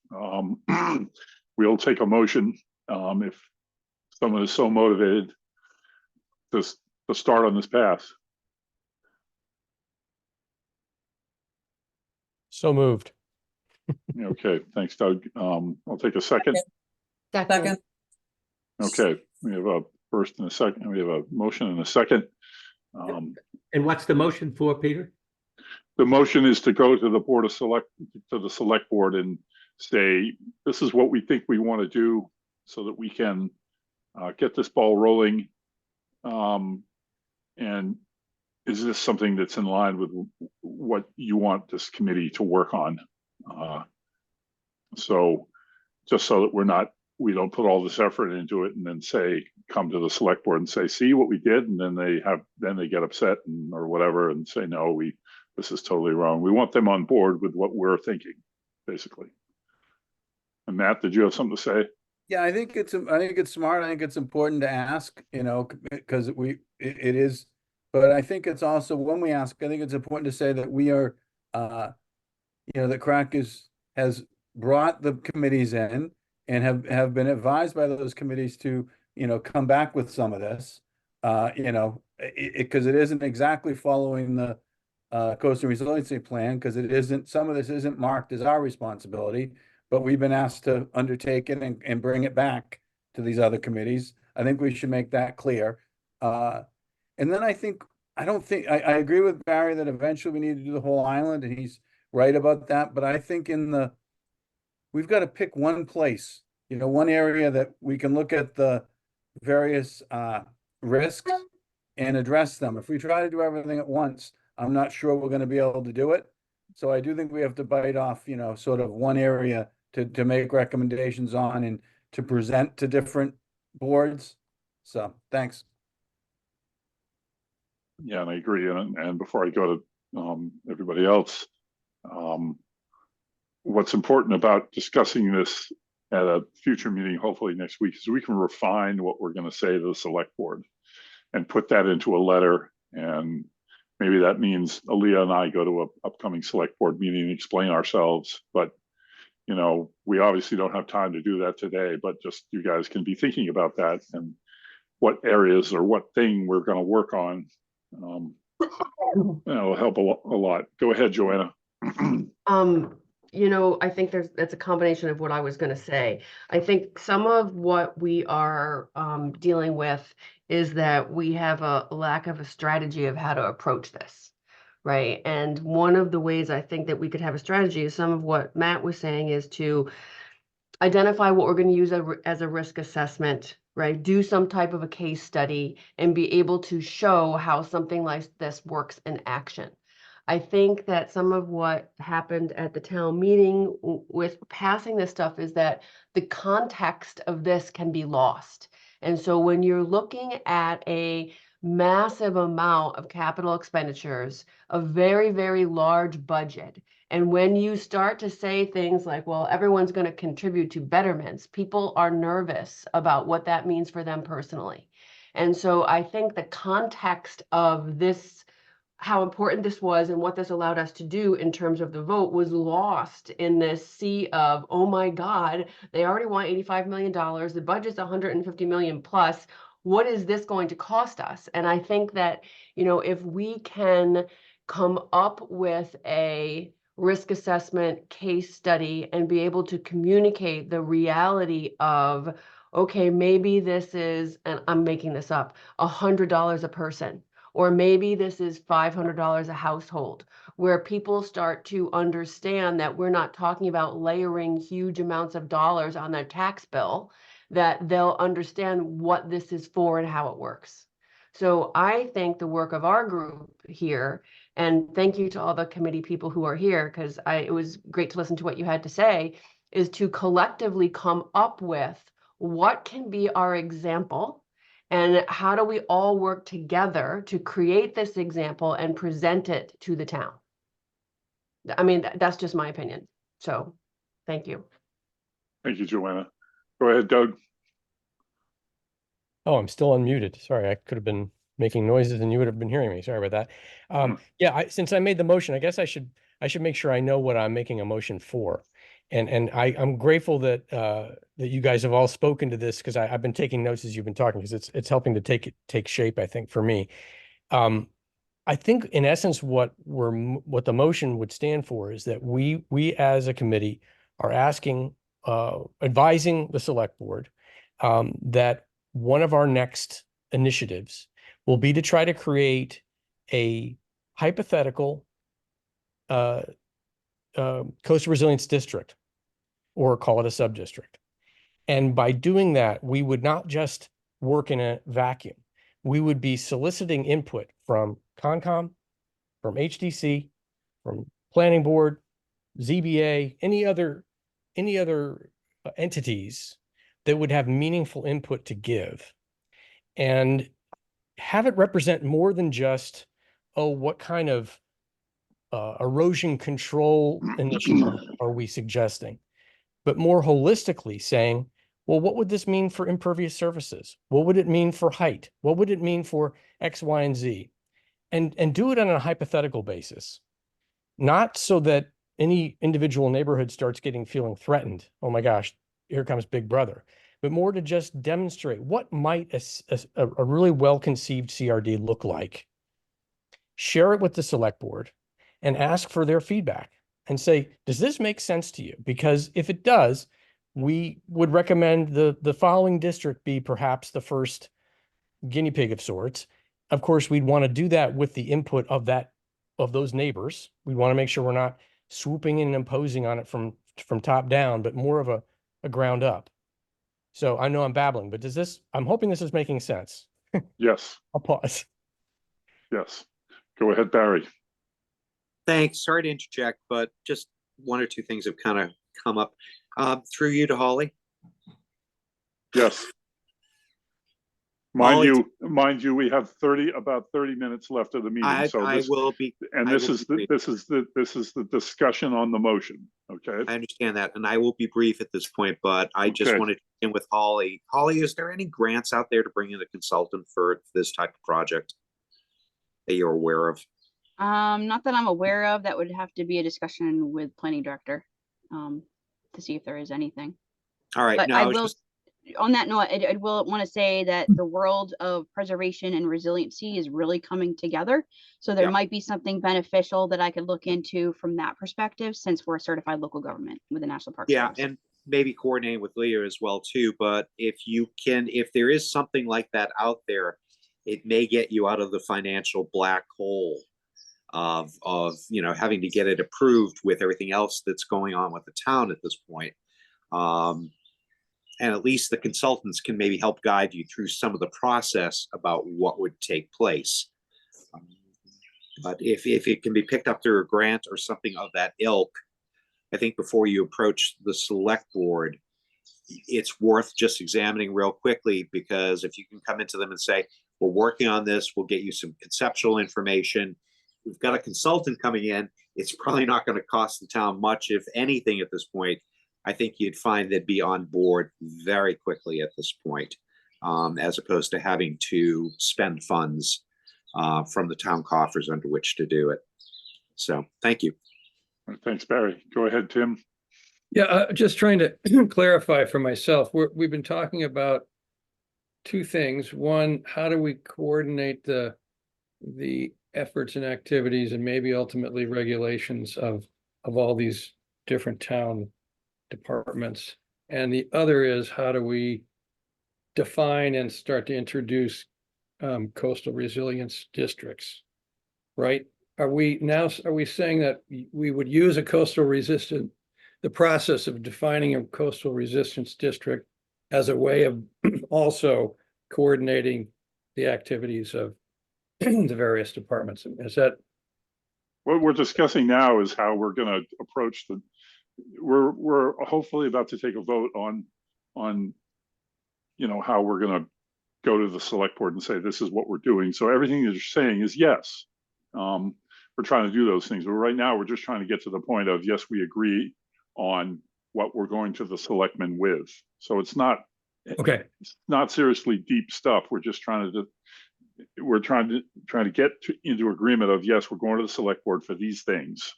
we'll take a motion if someone is so motivated to start on this path. So moved. Okay, thanks, Doug. I'll take a second. Second. Okay, we have a first and a second. We have a motion and a second. And what's the motion for, Peter? The motion is to go to the board of select board and say, this is what we think we want to do so that we can get this ball rolling. And is this something that's in line with what you want this committee to work on? So just so that we don't put all this effort into it and then come to the select board and say, see what we did, and then they get upset or whatever and say, no, this is totally wrong. We want them on board with what we're thinking, basically. And Matt, did you have something to say? Yeah, I think it's smart. I think it's important to ask, because it is, but I think it's also, when we ask, I think it's important to say that we are, that CRAC has brought the committees in and have been advised by those committees to, come back with some of this, because it isn't exactly following the coastal resiliency plan, because some of this isn't marked as our responsibility, but we've been asked to undertake it and bring it back to these other committees. I think we should make that clear. And then I agree with Barry that eventually we need to do the whole island, and he's right about that. But I think we've got to pick one place, one area that we can look at the various risks and address them. If we try to do everything at once, I'm not sure we're going to be able to do it. So I do think we have to bite off, sort of one area to make recommendations on and to present to different boards. So thanks. Yeah, and I agree. And before I go to everybody else, what's important about discussing this at a future meeting, hopefully next week, is we can refine what we're going to say to the select board and put that into a letter. And maybe that means Aaliyah and I go to an upcoming select board meeting and explain ourselves. But you know, we obviously don't have time to do that today, but just you guys can be thinking about that and what areas or what thing we're going to work on. It'll help a lot. Go ahead, Joanna. You know, I think that's a combination of what I was going to say. I think some of what we are dealing with is that we have a lack of a strategy of how to approach this, right? And one of the ways I think that we could have a strategy is some of what Matt was saying is to identify what we're going to use as a risk assessment, right? Do some type of a case study and be able to show how something like this works in action. I think that some of what happened at the town meeting with passing this stuff is that the context of this can be lost. And so when you're looking at a massive amount of capital expenditures, a very, very large budget, and when you start to say things like, well, everyone's going to contribute to betterments, people are nervous about what that means for them personally. And so I think the context of this, how important this was and what this allowed us to do in terms of the vote was lost in this sea of, oh my God, they already want $85 million. The budget's $150 million plus. What is this going to cost us? And I think that, you know, if we can come up with a risk assessment case study and be able to communicate the reality of, okay, maybe this is, and I'm making this up, $100 a person. Or maybe this is $500 a household, where people start to understand that we're not talking about layering huge amounts of dollars on their tax bill, that they'll understand what this is for and how it works. So I think the work of our group here, and thank you to all the committee people who are here, because it was great to listen to what you had to say, is to collectively come up with what can be our example. And how do we all work together to create this example and present it to the town? I mean, that's just my opinion. So, thank you. Thank you, Joanna. Go ahead, Doug. Oh, I'm still unmuted. Sorry, I could have been making noises and you would have been hearing me. Sorry about that. Yeah, since I made the motion, I guess I should make sure I know what I'm making a motion for. And I'm grateful that that you guys have all spoken to this, because I've been taking notes as you've been talking, because it's helping to take shape, I think, for me. I think in essence what the motion would stand for is that we as a committee are asking, advising the select board that one of our next initiatives will be to try to create a hypothetical coastal resilience district, or call it a sub-district. And by doing that, we would not just work in a vacuum. We would be soliciting input from Concom, from HDC, from Planning Board, ZBA, any other entities that would have meaningful input to give, and have it represent more than just, oh, what kind of erosion control initiative are we suggesting, but more holistically saying, well, what would this mean for impervious surfaces? What would it mean for height? What would it mean for X, Y, and Z? And do it on a hypothetical basis, not so that any individual neighborhood starts feeling threatened. Oh my gosh, here comes Big Brother. But more to just demonstrate what might a really well-conceived CRD look like. Share it with the select board and ask for their feedback and say, does this make sense to you? Because if it does, we would recommend the following district be perhaps the first guinea pig of sorts. Of course, we'd want to do that with the input of those neighbors. We want to make sure we're not swooping in and imposing on it from top down, but more of a ground up. So I know I'm babbling, but I'm hoping this is making sense. Yes. I'll pause. Yes. Go ahead, Barry. Thanks. Sorry to interject, but just one or two things have kind of come up. Through you to Holly. Yes. Mind you, we have about 30 minutes left of the meeting. This is the discussion on the motion. Okay. I understand that, and I will be brief at this point, but I just wanted to begin with Holly. Holly, is there any grants out there to bring in a consultant for this type of project that you're aware of? Not that I'm aware of. That would have to be a discussion with planning director. to see if there is anything. All right, But no, I I was will, just, on that note, I will want to say that the world of preservation and resiliency is really coming together. So there Yep. might be something beneficial that I could look into from that perspective, since we're a certified local government with the National Park yeah, Service. and maybe coordinate with Leah as well too, but if there is something like that out there, it may get you out of the financial black hole of having to get it approved with everything else that's going on with the town at this point. And at least the consultants can maybe help guide you through some of the process about what would take place. But if it can be picked up through a grant or something of that ilk, I think before you approach the select board, it's worth just examining real quickly, because if you can come into them and say, we're working on this, we'll get you some conceptual information. We've got a consultant coming in. It's probably not going to cost the town much, if anything, at this point. I think you'd find they'd be on board very quickly at this point, as opposed to having to spend funds from the town coffers under which to do it. So thank you. Thanks, Barry. Go ahead, Tim. Yeah, just trying to clarify for myself. We've been talking about two things. One, how do we coordinate the efforts and activities and maybe ultimately regulations of all these different town departments? And the other is, how do we define and start to introduce coastal resilience districts, right? Are we saying that we would use the process of defining a coastal resistance district as a way of also coordinating the activities of the various departments? Is that what we're discussing now? Is how we're going to approach we're hopefully about to take a vote on how we're going to go to the select board and say, this is what we're doing. So everything that you're saying is yes. We're trying to do those things, but right now we're just trying to get to the point of, yes, we agree on what we're going to the selectmen with. So it's not seriously deep stuff. We're just trying to get into agreement of, yes, we're going to the select board for these things.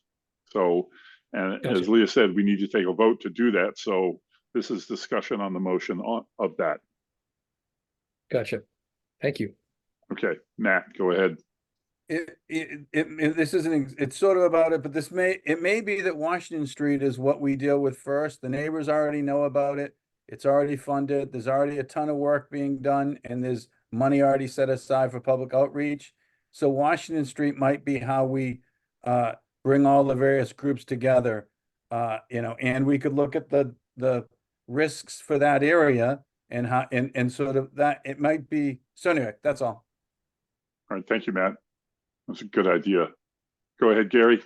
So, and Gotcha. as Leah said, we need to take a vote to do that. So this is discussion on the motion of that. Gotcha. Thank you. Okay, Matt, go ahead. This isn't, it's sort of about it, but it may be that Washington Street is what we deal with first. The neighbors already know about it. It's already funded. There's already a ton of work being done, and there's money already set aside for public outreach. So Washington Street might be how we bring all the various groups together, and we could look at the risks for that area and how, and sort of that it might be. So anyway, that's all. All right, thank you, Matt. That's a good idea. Go ahead, Gary.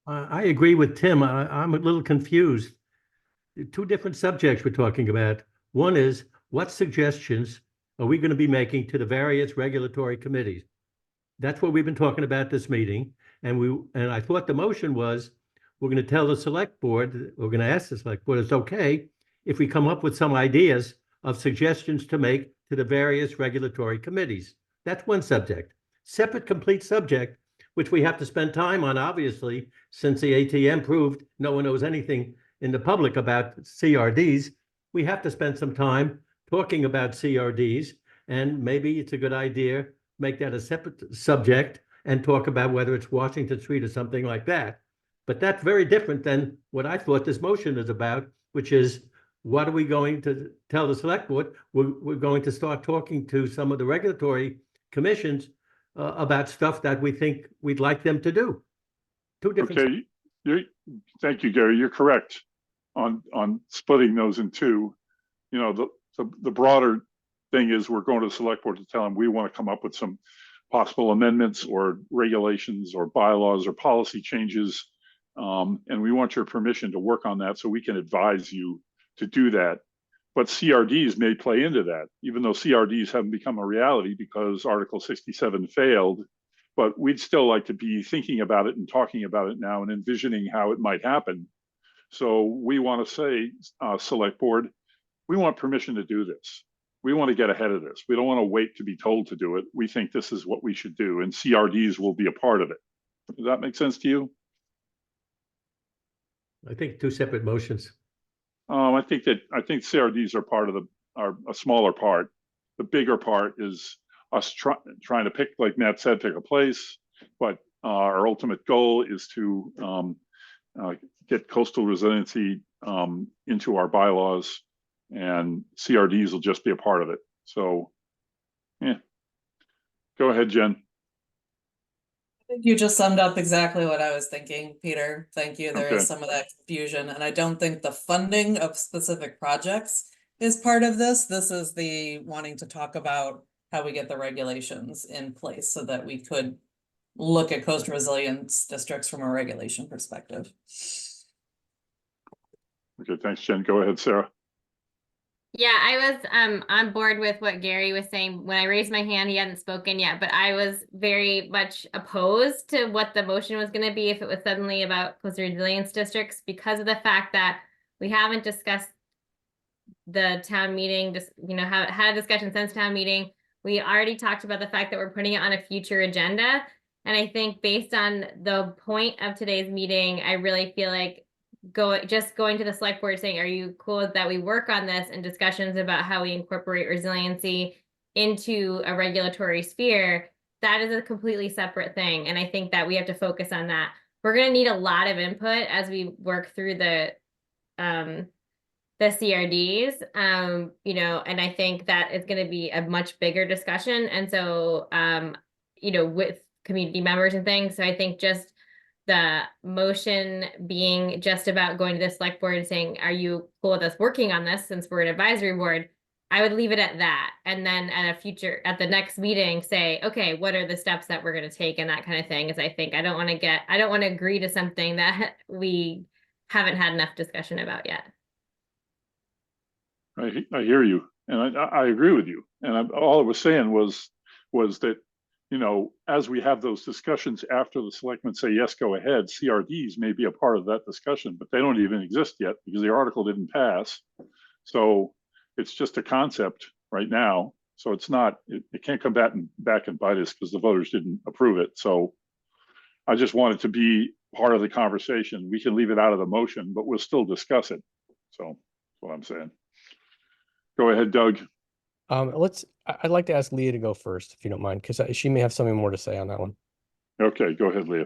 I agree with Tim. I'm a little confused. Two different subjects we're talking about. One is, what suggestions are we going to be making to the various regulatory committees? That's what we've been talking about this meeting. And I thought the motion was, we're going to tell the select board, we're going to ask the select board, it's okay if we come up with some ideas of suggestions to make to the various regulatory committees. That's one subject. Separate, complete subject, which we have to spend time on, obviously, since the ATM proved no one knows anything in the public about CRDs. We have to spend some time talking about CRDs, and maybe it's a good idea, make that a separate subject and talk about whether it's Washington Street or something like that. But that's very different than what I thought this motion is about, which is, what are we going to tell the select board? We're going to start talking to some of the regulatory commissions about stuff that we think we'd like them to do. Two different. Okay, thank you, Gary. You're correct on splitting those in two. The broader thing is, we're going to the select board to tell them we want to come up with some possible amendments or regulations or bylaws or policy changes, and we want your permission to work on that so we can advise you to do that. But CRDs may play into that, even though CRDs haven't become a reality because Article 67 failed. But we'd still like to be thinking about it and talking about it now and envisioning how it might happen. So we want to say, select board, we want permission to do this. We want to get ahead of this. We don't want to wait to be told to do it. We think this is what we should do, and CRDs will be a part of it. Does that make sense to you? I think two separate motions. I think CRDs are are a smaller part. The bigger part is us trying to pick, like Matt said, pick a place. But our ultimate goal is to get coastal resiliency into our bylaws, and CRDs will just be a part of it. So, yeah. Go ahead, Jen. I think you just summed up exactly what I was thinking, Peter. Thank you. There Okay. is some of that confusion, and I don't think the funding of specific projects is part of this. This is the wanting to talk about how we get the regulations in place so that we could look at coastal resilience districts from a regulation perspective. Okay, thanks, Jen. Go ahead, Sarah. Yeah, I was on board with what Gary was saying. When I raised my hand, he hadn't spoken yet, but I was very much opposed to what the motion was going to be if it was suddenly about coastal resilience districts, because of the fact that we haven't discussed the town meeting, just, you know, had a discussion since town meeting. We already talked about the fact that we're putting it on a future agenda. And I think based on the point of today's meeting, I really feel like going to the select board saying, are you cool that we work on this, and discussions about how we incorporate resiliency into a regulatory sphere, that is a completely separate thing. And I think that we have to focus on that. We're going to need a lot of input as we work through the CRDs, you know, and I think that it's going to be a much bigger discussion. And so, you know, with community members and things. So I think just the motion being just about going to the select board and saying, are you cool with us working on this, since we're an advisory board, I would leave it at that. And then at the next meeting, say, okay, what are the steps that we're going to take, and that kind of thing. Is I think I don't want to agree to something that we haven't had enough discussion about yet. I hear you, and I agree with you. And all I was saying was that, you know, as we have those discussions after the selectmen say, yes, go ahead, CRDs may be a part of that discussion, but they don't even exist yet because the article didn't pass. So it's just a concept right now. So it's not, it can't come back and bite us because the voters didn't approve it. So I just want it to be part of the conversation. We can leave it out of the motion, but we'll still discuss it. So that's what I'm saying. Go ahead, Doug. I'd like to ask Leah to go first, if you don't mind, because she may have something more to say on that one. Okay, go ahead, Leah.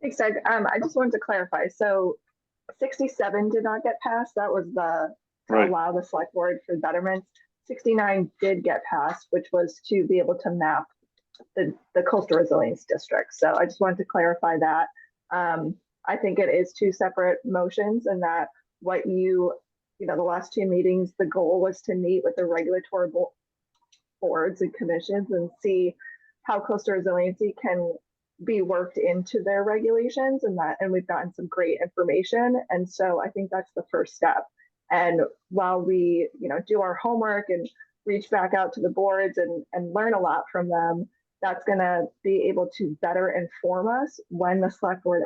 Thanks, Doug. I just wanted to clarify. So 67 did not get passed. That was to Right. allow the select board for betterments. 69 did get passed, which was to be able to map the coastal resilience district. So I just wanted to clarify that. I think it is two separate motions, and that what the last two meetings, the goal was to meet with the regulatory boards and commissions and see how coastal resiliency can be worked into their regulations, and we've gotten some great information. And so I think that's the first step. And while we, do our homework and reach back out to the boards and learn a lot from them, that's going to be able to better inform us when the select board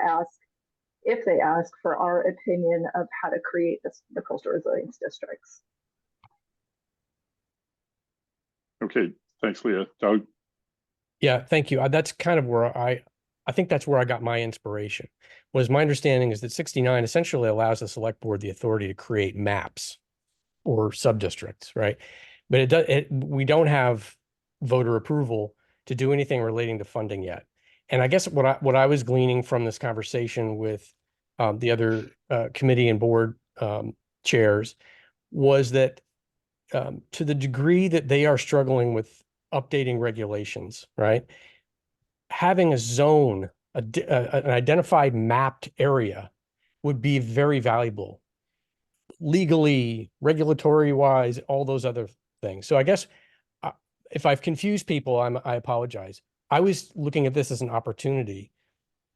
if they ask for our opinion of how to create the coastal resilience districts. Okay, thanks, Leah. Doug? Yeah, thank you. That's kind of where I think that's where I got my inspiration. Was my understanding is that 69 essentially allows the select board the authority to create maps or sub-districts, right? But we don't have voter approval to do anything relating to funding yet. And I guess what I was gleaning from this conversation with the other committee and board chairs was that to the degree that they are struggling with updating regulations, right? Having a zone, an identified mapped area would be very valuable legally, regulatory wise, all those other things. So I guess if I've confused people, I apologize. I was looking at this as an opportunity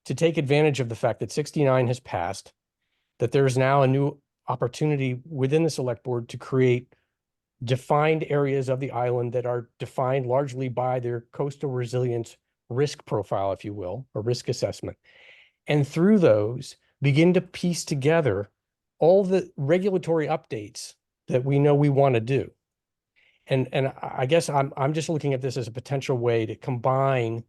to take advantage of the fact that 69 has passed, that there is now a new opportunity within the select board to create defined areas of the island that are defined largely by their coastal resilience risk profile, if you will, or risk assessment. And through those, begin to piece together all the regulatory updates that we know we want to do. And I guess I'm just looking at this as a potential way to combine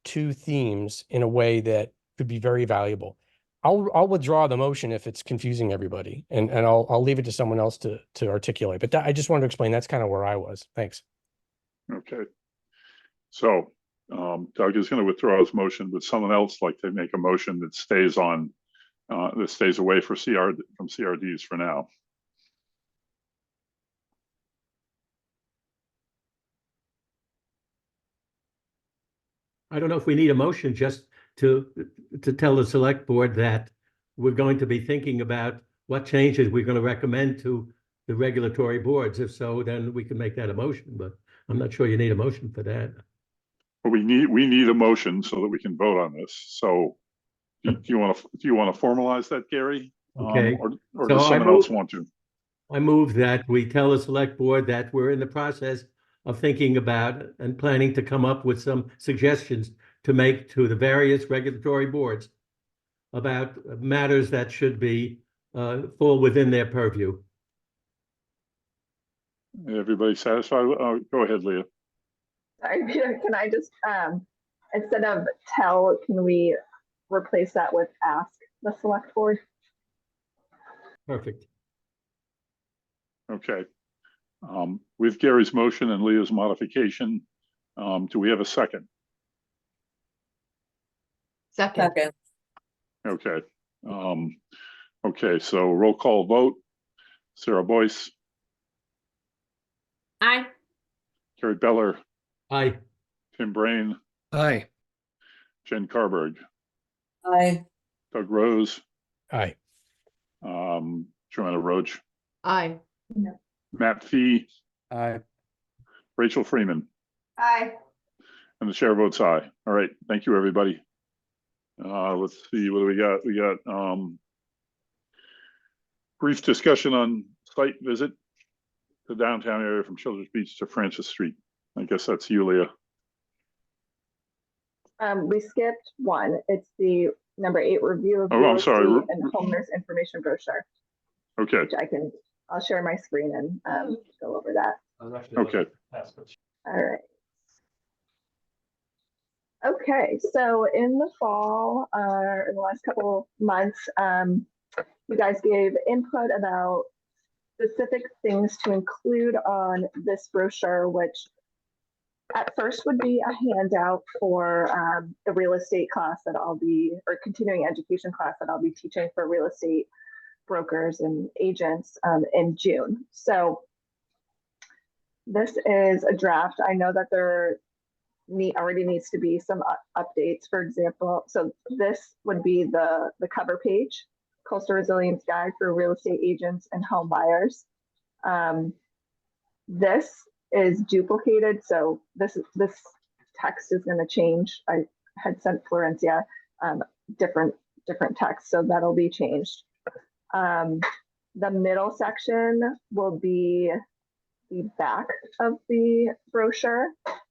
two themes in a way that could be very valuable. I'll withdraw the motion if it's confusing everybody, and I'll leave it to someone else to articulate. But I just wanted to explain that's kind of where I was. Thanks. Okay. So Doug is going to withdraw his motion. Would someone else like to make a motion that stays on, that stays away from CRDs for now? I don't know if we need a motion just to tell the select board that we're going to be thinking about what changes we're going to recommend to the regulatory boards. If so, then we can make that a motion, but I'm not sure you need a motion for that. But we need a motion so that we can vote on this. So do you want to formalize that, Gary? Okay. Or So does someone else want to? I move that we tell the select board that we're in the process of thinking about and planning to come up with some suggestions to make to the various regulatory boards about matters that should be fall within their purview. Everybody satisfied? Go ahead, Leah. Sorry, Peter, can I just, instead of tell, can we replace that with ask the select board? Perfect. Okay. With Gary's motion and Leah's modification, do we have a second? Second. Okay. Okay, so roll call vote. Sarah Boyce, Aye. Gary Beller, Aye. Tim Brain, Aye. Jen Carberg, Aye. Doug Rose, Aye. Joanna Roach, Aye. Matt Fee, Aye. Rachel Freeman, Aye. and the chair votes aye. All right, thank you, everybody. Let's see, what do we got? We got brief discussion on site visit to downtown area from Children's Beach to Francis Street. I guess that's you, Leah. We skipped one. It's the number 8 review of Oh, real I'm sorry. estate and homeowners information brochure, Okay, which I'll share my screen and go over that. okay. All right. Okay, so in the fall, in the last couple months, you guys gave input about specific things to include on this brochure, which at first would be a handout for the real estate class that I'll be, or continuing education class that I'll be teaching for real estate brokers and agents in June. So this is a draft. I know that there already needs to be some updates. For example, so this would be the cover page, Coastal Resilience Guide for Real Estate Agents and Home Buyers. This is duplicated, so this text is going to change. I had sent Florencia different text, so that'll be changed. The middle section will be the back of the brochure,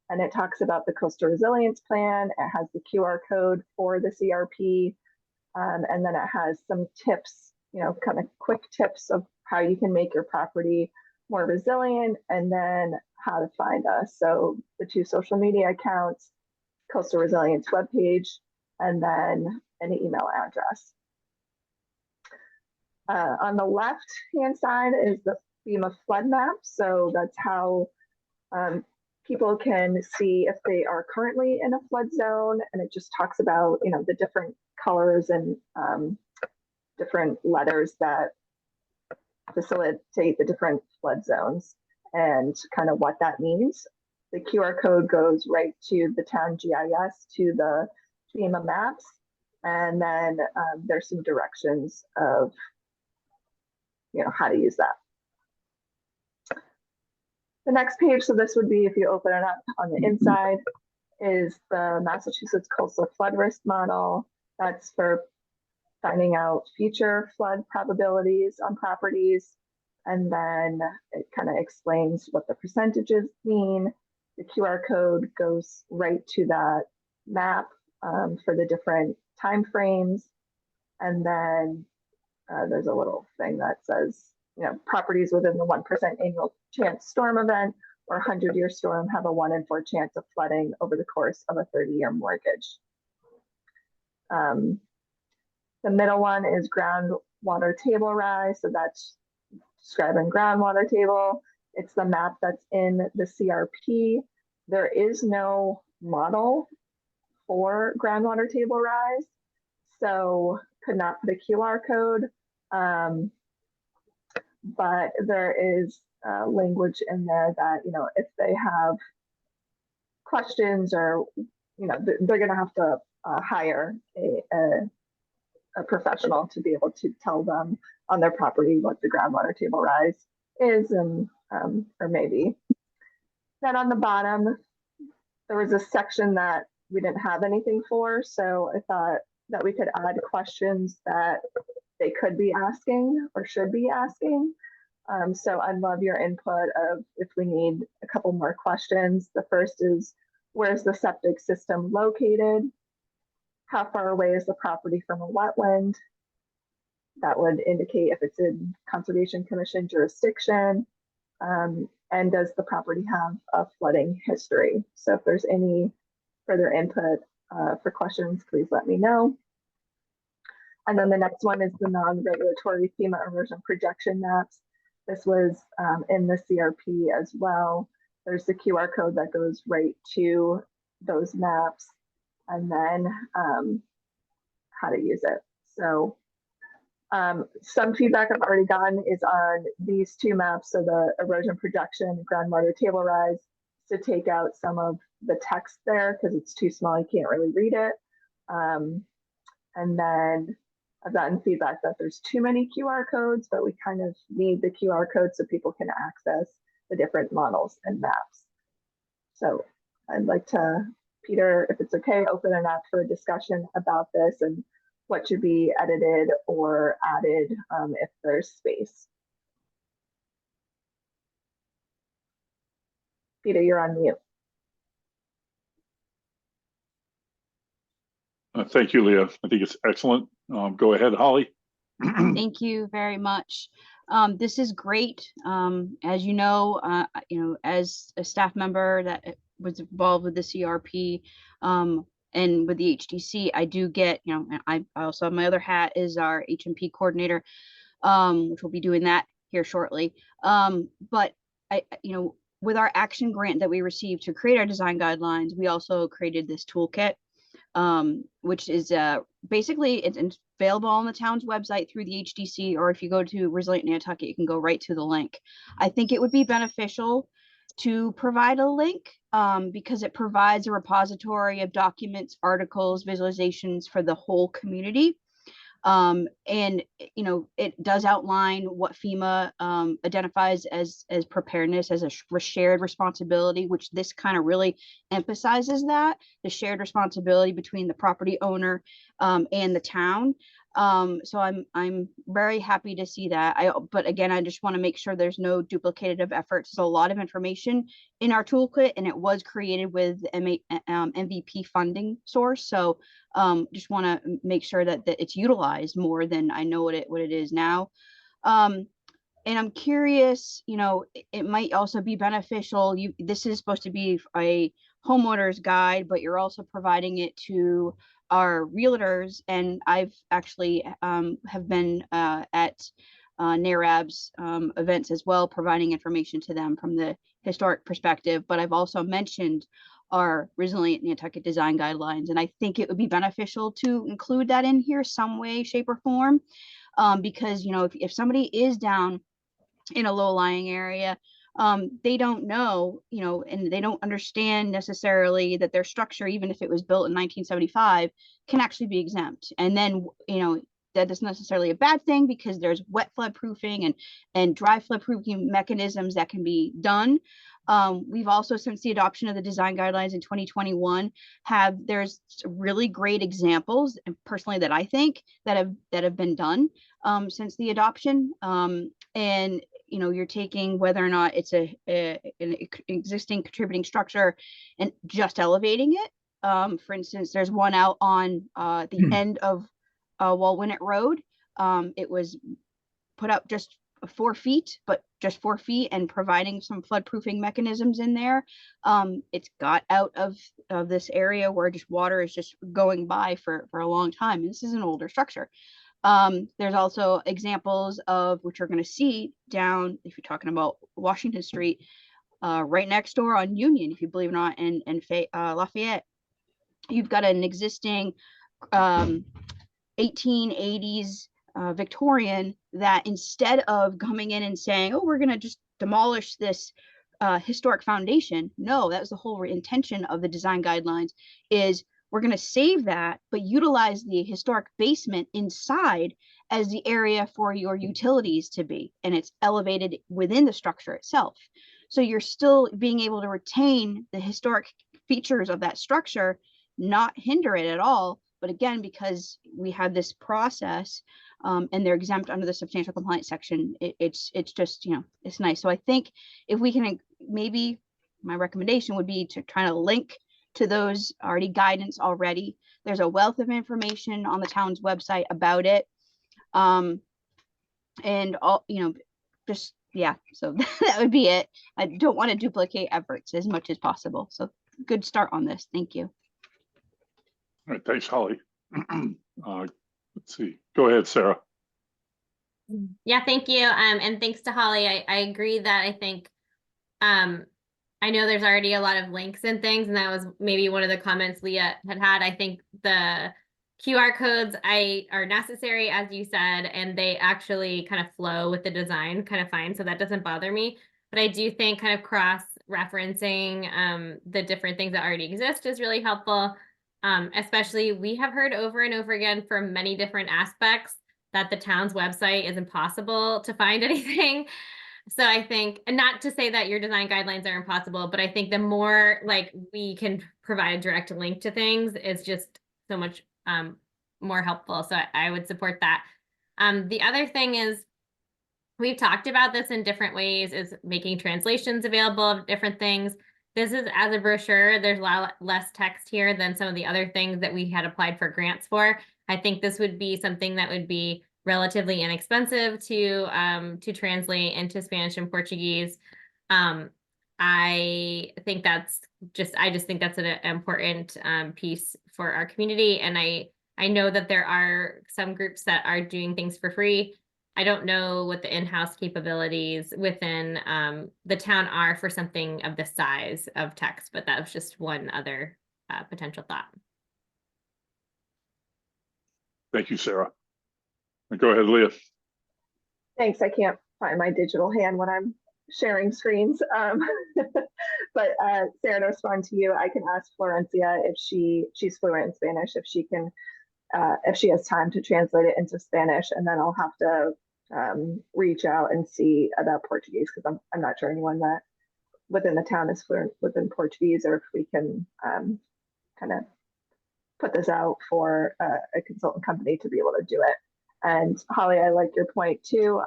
and it talks about the Coastal Resilience Plan. It has the QR code for the CRP, and then it has some tips, kind of quick tips of how you can make your property more resilient, and then how to find us. So the 2 social media accounts, Coastal Resilience webpage, and then an email address. On the left-hand side is the FEMA flood map. So that's how people can see if they are currently in a flood zone, and it just talks about the different colors and different letters that facilitate the different flood zones and kind of what that means. The QR code goes right to the town GIS, to the FEMA maps, and then there's some directions of how to use that. The next page, so this would be if you open it up on the inside, is the Massachusetts Coastal Flood Risk Model. That's for finding out future flood probabilities on properties. And then it kind of explains what the percentages mean. The QR code goes right to that map for the different timeframes. And then there's a little thing that says, properties within the 1% annual chance storm event or 100-year storm have a 1 in 4 chance of flooding over the course of a 30-year mortgage. The middle one is groundwater table rise. So that's describing groundwater table. It's the map that's in the CRP. There is no model for groundwater table rise, so could not put a QR code. But there is language in there that, you know, if they have questions or, you know, they're going to have to hire a professional to be able to tell them on their property what the groundwater table rise is, and or maybe. Then on the bottom, there was a section that we didn't have anything for, so I thought that we could add questions that they could be asking or should be asking. So I'd love your input of if we need a couple more questions. The first is, where's the septic system located? How far away is the property from a wetland? That would indicate if it's in Conservation Commission jurisdiction. And does the property have a flooding history? So if there's any further input for questions, please let me know. And then the next one is the non-regulatory FEMA erosion projection maps. This was in the CRP as well. There's the QR code that goes right to those maps, and then how to use it. So some feedback I've already gotten is on these two maps, so the erosion projection, groundwater table rise, to take out some of the text there because it's too small, you can't really read it. And then I've gotten feedback that there's too many QR codes, but we kind of need the QR code so people can access the different models and maps. So I'd like to, Peter, if it's okay, open it up for a discussion about this and what should be edited or added if there's space. Peter, you're on mute. Thank you, Leah. I think it's excellent. Go ahead, Holly. Thank you very much. This is great. As you know, as a staff member that was involved with the CRP and with the HDC, I do get, and I also have my other hat is our HMP coordinator, which will be doing that here shortly. But with our action grant that we received to create our design guidelines, we also created this toolkit, which is basically it's available on the town's website through the HDC, or if you go to Resilient Nantucket, you can go right to the link. I think it would be beneficial to provide a link because it provides a repository of documents, articles, visualizations for the whole community. And it does outline what FEMA identifies as preparedness, as a shared responsibility, which this kind of really emphasizes that, the shared responsibility between the property owner and the town. So I'm very happy to see that. But again, I just want to make sure there's no duplicative efforts. There's a lot of information in our toolkit, and it was created with MVP funding source. So just want to make sure that it's utilized more than I know what it is now. And I'm curious, it might also be beneficial. This is supposed to be a homeowner's guide, but you're also providing it to our realtors. And I've actually have been at NARAB's events as well, providing information to them from the historic perspective. But I've also mentioned our Resilient Nantucket design guidelines. And I think it would be beneficial to include that in here some way, shape, or form. Because, if somebody is down in a low-lying area, they don't know, and they don't understand necessarily that their structure, even if it was built in 1975, can actually be exempt. And then, that isn't necessarily a bad thing because there's wet flood proofing and dry flood proofing mechanisms that can be done. We've also, since the adoption of the design guidelines in 2021, there's really great examples, and personally that I think that have been done since the adoption. And you're taking whether or not it's an existing contributing structure and just elevating it. For instance, there's one out on the end of Walwinet Road. It was put up just 4 feet, but just 4 feet, and providing some floodproofing mechanisms in there. It's got out of this area where just water is just going by for a long time. And this is an older structure. There's also examples of, which you're going to see down, if you're talking about Washington Street, right next door on Union, if you believe it or not, and Lafayette, you've got an existing 1880s Victorian that, instead of coming in and saying, oh, we're going to just demolish this historic foundation. No, that was the whole intention of the design guidelines, is we're going to save that, but utilize the historic basement inside as the area for your utilities to be. And it's elevated within the structure itself. So you're still being able to retain the historic features of that structure, not hinder it at all. But again, because we have this process and they're exempt under the substantial compliance section, it's just, it's nice. So I think if we can, maybe my recommendation would be to try to link to those already guidance already. There's a wealth of information on the town's website about it. And all, just, yeah, so that would be it. I don't want to duplicate efforts as much as possible. So good start on this. Thank you. All right, thanks, Holly. Let's see. Go ahead, Sarah. Yeah, thank you. And thanks to Holly. I agree that I think I know there's already a lot of links and things, and that was maybe one of the comments Leah had. I think the QR codes are necessary, as you said, and they actually kind of flow with the design kind of fine, so that doesn't bother me. But I do think kind of cross-referencing the different things that already exist is really helpful. Especially, we have heard over and over again from many different aspects that the town's website is impossible to find anything. So I think, and not to say that your design guidelines are impossible, but I think the more like we can provide a direct link to things is just so much more helpful. So I would support that. The other thing is, we've talked about this in different ways, is making translations available of different things. This is as a brochure. There's a lot less text here than some of the other things that we had applied for grants for. I think this would be something that would be relatively inexpensive to translate into Spanish and Portuguese. I think that's I just think that's an important piece for our community. And I know that there are some groups that are doing things for free. I don't know what the in-house capabilities within the town are for something of the size of text, but that was just one other potential thought. Thank you, Sarah. Go ahead, Leah. Thanks. I can't find my digital hand when I'm sharing screens. But Sarah, to respond to you, I can ask Florencia if she's fluent in Spanish, if she has time to translate it into Spanish, and then I'll have to reach out and see about Portuguese, because I'm not sure anyone that within the town is fluent within Portuguese, or if we can kind of put this out for a consultant company to be able to do it. And Holly, I like your point too.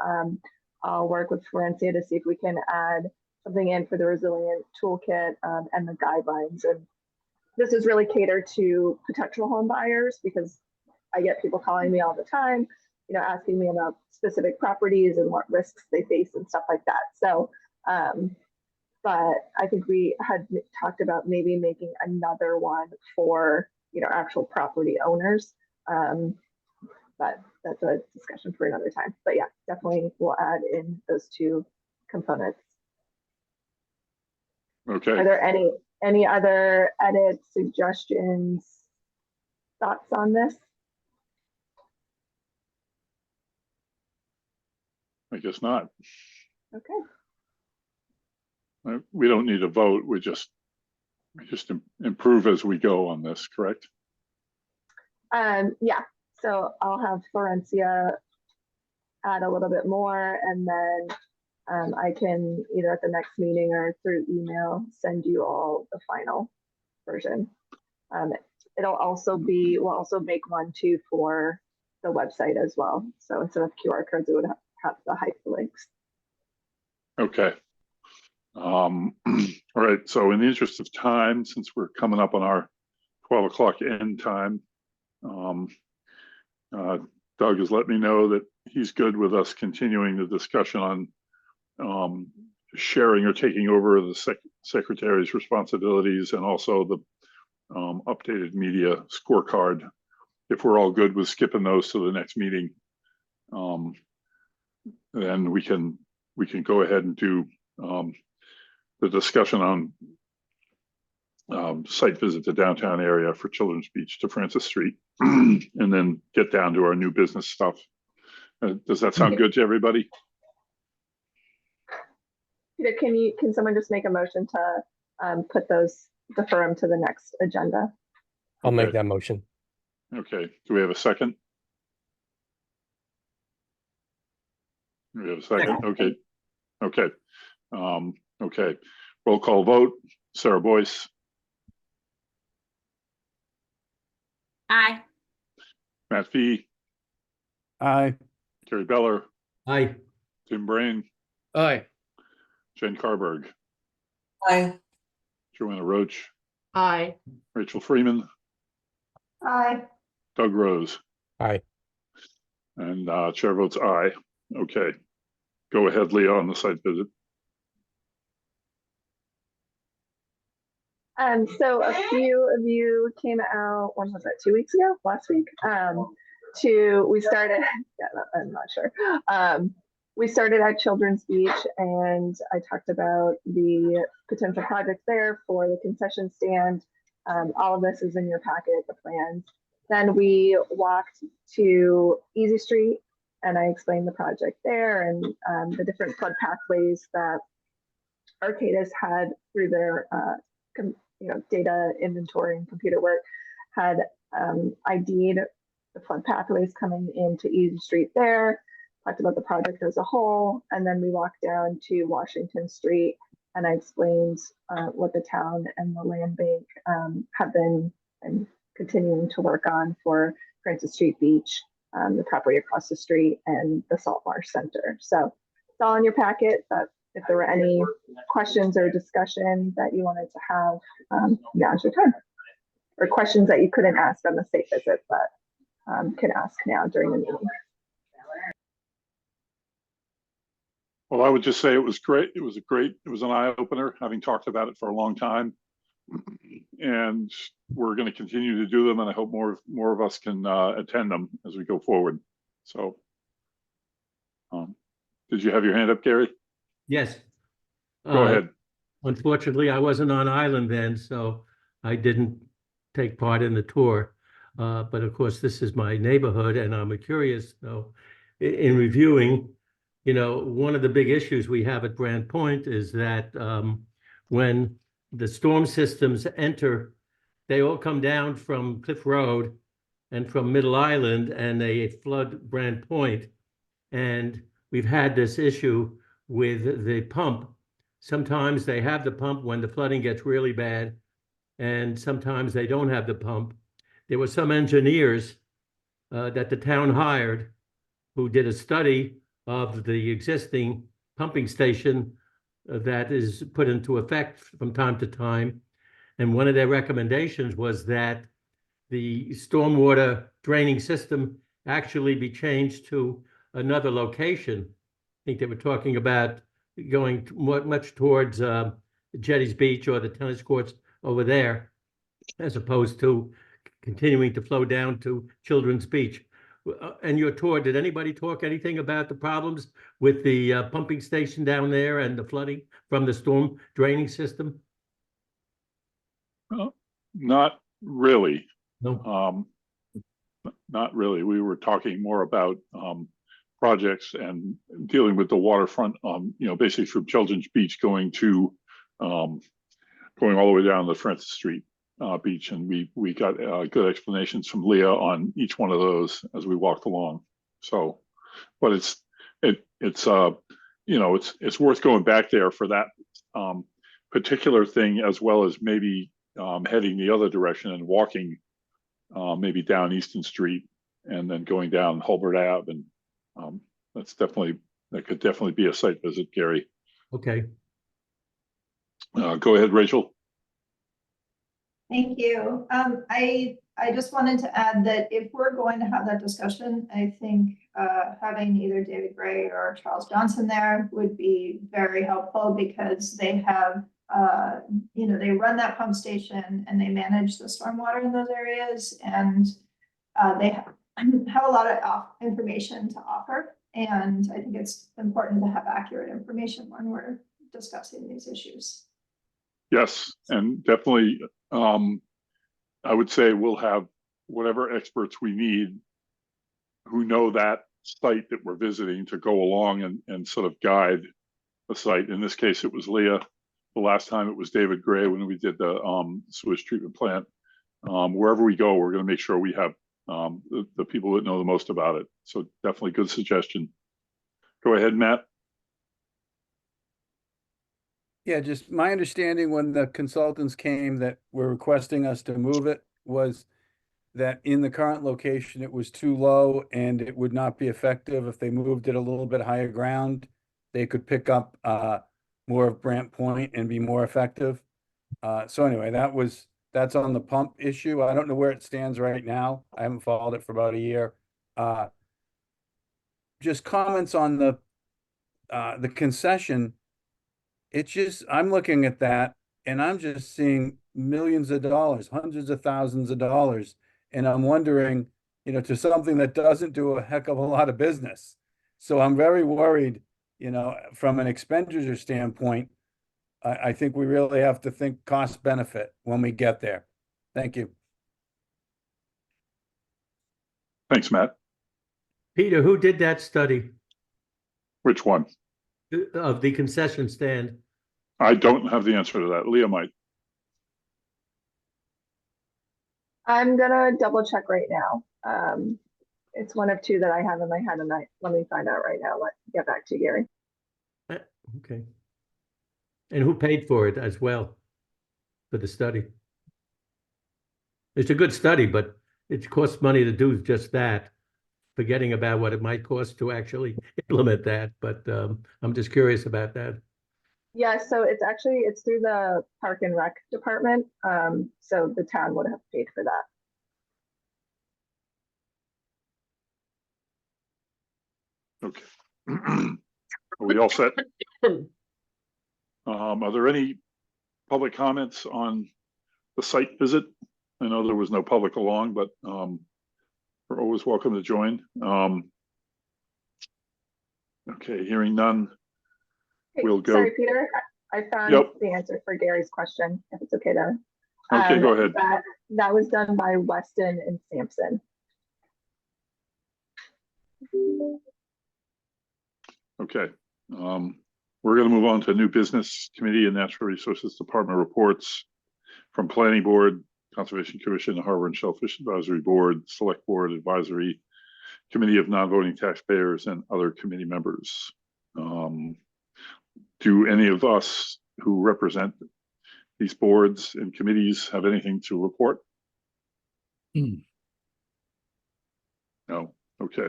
I'll work with Florencia to see if we can add something in for the resilient toolkit and the guidelines. And this is really catered to potential home buyers, because I get people calling me all the time, asking me about specific properties and what risks they face and stuff like that. So, but I think we had talked about maybe making another one for, actual property owners. But that's a discussion for another time. But yeah, definitely we'll add in those two components. Okay. Are there any other edits, suggestions, thoughts on this? I guess not. Okay. We don't need a vote. We just improve as we go on this, correct? Yeah. So I'll have Florencia add a little bit more, and then I can either at the next meeting or through email send you all the final version. We'll also make one too for the website as well. So instead of QR codes, it would have the hyperlinks. Okay. All right. So in the interest of time, since we're coming up on our 12 o'clock end time, Doug has let me know that he's good with us continuing the discussion on sharing or taking over the secretary's responsibilities, and also the updated media scorecard. If we're all good with skipping those to the next meeting, then we can go ahead and do the discussion on site visit to downtown area for Children's Beach to Francis Street, and then get down to our new business stuff. Does that sound good to everybody? Peter, can someone just make a motion to defer them to the next agenda? I'll make that motion. Okay, do we have a second? Do we have a second? Okay. Okay. Roll call vote. Sarah Boyce. Aye. Matt Fee. Aye. Gary Beller. Aye. Tim Brain. Aye. Jen Carberg. Aye. Joanna Roach. Aye. Rachel Freeman. Aye. Doug Rose. Aye. And chair votes aye. Okay. Go ahead, Leah, on the site visit. So a few of you came out, when was that, 2 weeks ago, last week? We started, I'm not sure. We started at Children's Beach, and I talked about the potential projects there for the concession stand. All of this is in your packet, the plans. Then we walked to Easy Street, and I explained the project there and the different flood pathways that Arcadis had through their data inventory and computer work, had ID'd the flood pathways coming into Easy Street there, talked about the project as a whole, and then we walked down to Washington Street, and I explained what the town and the land bank have been and continuing to work on for Francis Street Beach, the property across the street, and the Salt Marsh Center. So it's all in your packet, but if there were any questions or discussion that you wanted to have, now's your time. Or questions that you couldn't ask on the site visit, but can ask now during the meeting. Well, I would just say it was great. It was an eye opener, having talked about it for a long time. And we're going to continue to do them, and I hope more of us can attend them as we go forward. So, did you have your hand up, Gary? Yes. Go ahead. Unfortunately, I wasn't on island then, so I didn't take part in the tour. But of course, this is my neighborhood, and I'm curious, though, in reviewing, one of the big issues we have at Brand Point is that when the storm systems enter, they all come down from Cliff Road and from Middle Island, and they flood Brand Point. And we've had this issue with the pump. Sometimes they have the pump when the flooding gets really bad, and sometimes they don't have the pump. There were some engineers that the town hired who did a study of the existing pumping station that is put into effect from time to time. And one of their recommendations was that the stormwater draining system actually be changed to another location. I think they were talking about going much towards Jetty's Beach or the tennis courts over there, as opposed to continuing to flow down to Children's Beach. And your tour, did anybody talk anything about the problems with the pumping station down there and the flooding from the storm draining system? Not really. No. Not really. We were talking more about projects and dealing with the waterfront, basically from Children's Beach going all the way down to Francis Street Beach, and we got good explanations from Leah on each one of those as we walked along. So, but it's worth going back there for that particular thing, as well as maybe heading the other direction and walking maybe down Easton Street and then going down Hulbert Ave, and that could definitely be a site visit, Gary. Okay. Go ahead, Rachel. Thank you. I I just wanted to add that if we're going to have that discussion, I think having either David Gray or Charles Johnson there would be very helpful because they have, they run that pump station and they manage the stormwater in those areas, and they have a lot of information to offer. And I think it's important to have accurate information when we're discussing these issues. Yes, and definitely, I would say we'll have whatever experts we need who know that site that we're visiting to go along and sort of guide the site. In this case, it was Leah. The last time it was David Gray when we did the sewage treatment plant. Wherever we go, we're going to make sure we have the people that know the most about it. So definitely good suggestion. Go ahead, Matt. Yeah, just my understanding when the consultants came that were requesting us to move it was that in the current location, it was too low and it would not be effective. If they moved it a little bit higher ground, they could pick up more of Brant Point and be more effective. So anyway, that's on the pump issue. I don't know where it stands right now. I haven't followed it for about a year. Just comments on the concession. It's just, I'm looking at that and I'm just seeing millions of dollars, hundreds of thousands of dollars. And I'm wondering, to something that doesn't do a heck of a lot of business. So I'm very worried, from an expenditure standpoint. I think we really have to think cost benefit when we get there. Thank you. Thanks, Matt. Peter, who did that study Which one? of the concession stand? I don't have the answer to that. Leah might. I'm gonna double check right now. It's one of two that I have in my head, and let me find out right now. Get back to you, Gary. Okay. And who paid for it as well for the study? It's a good study, but it costs money to do just that, forgetting about what it might cost to actually implement that. But I'm just curious about that. Yeah, so it's through the Park and Rec department. So the town would have paid for that. Okay. Are we all set? Are there any public comments on the site visit? I know there was no public along, but we're always welcome to join. Okay, hearing none. We'll go. Sorry, Peter. I found the answer for Gary's question, if it's okay to. Okay, go ahead. That was done by Weston and Sampson. Okay. We're going to move on to new business committee and natural resources department reports from planning board, conservation commission, harbor and shellfish advisory board, select board advisory committee of non-voting taxpayers and other committee members. Do any of us who represent these boards and committees have anything to report? No. Okay.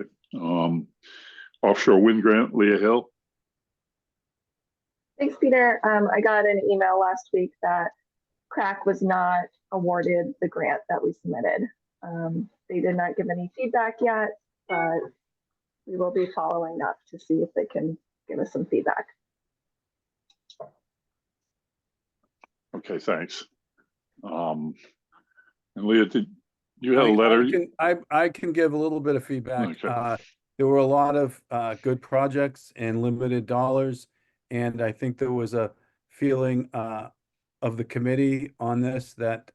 Offshore wind grant, Leah Hill. Thanks, Peter. I got an email last week that CRAC was not awarded the grant that we submitted. They did not give any feedback yet, but we will be following up to see if they can give us some feedback. Okay, thanks. And Leah, did you have a letter? I can give a little bit of feedback. Okay. There were a lot of good projects and limited dollars, and I think there was a feeling of the committee on this that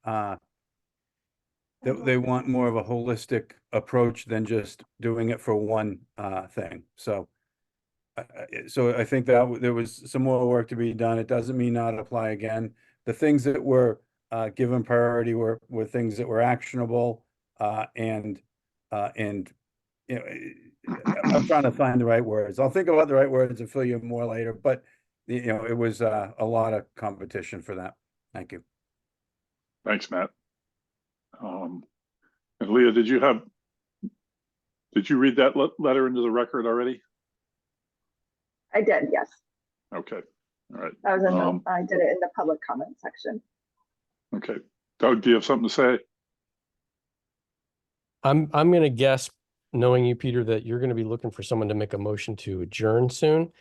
they want more of a holistic approach than just doing it for one thing. So I think that there was some more work to be done. It doesn't mean not apply again. The things that were given priority were things that were actionable, and I'm trying to find the right words. I'll think about the right words and fill you more later, but it was a lot of competition for that. Thank you. Thanks, Matt. And Leah, did you read that letter into the record already? I did, yes. Okay. All right. That was I did it in the public comment section. Okay. Doug, do you have something to say? I'm gonna guess, knowing you, Peter, that you're gonna be looking for someone to make a motion to adjourn soon.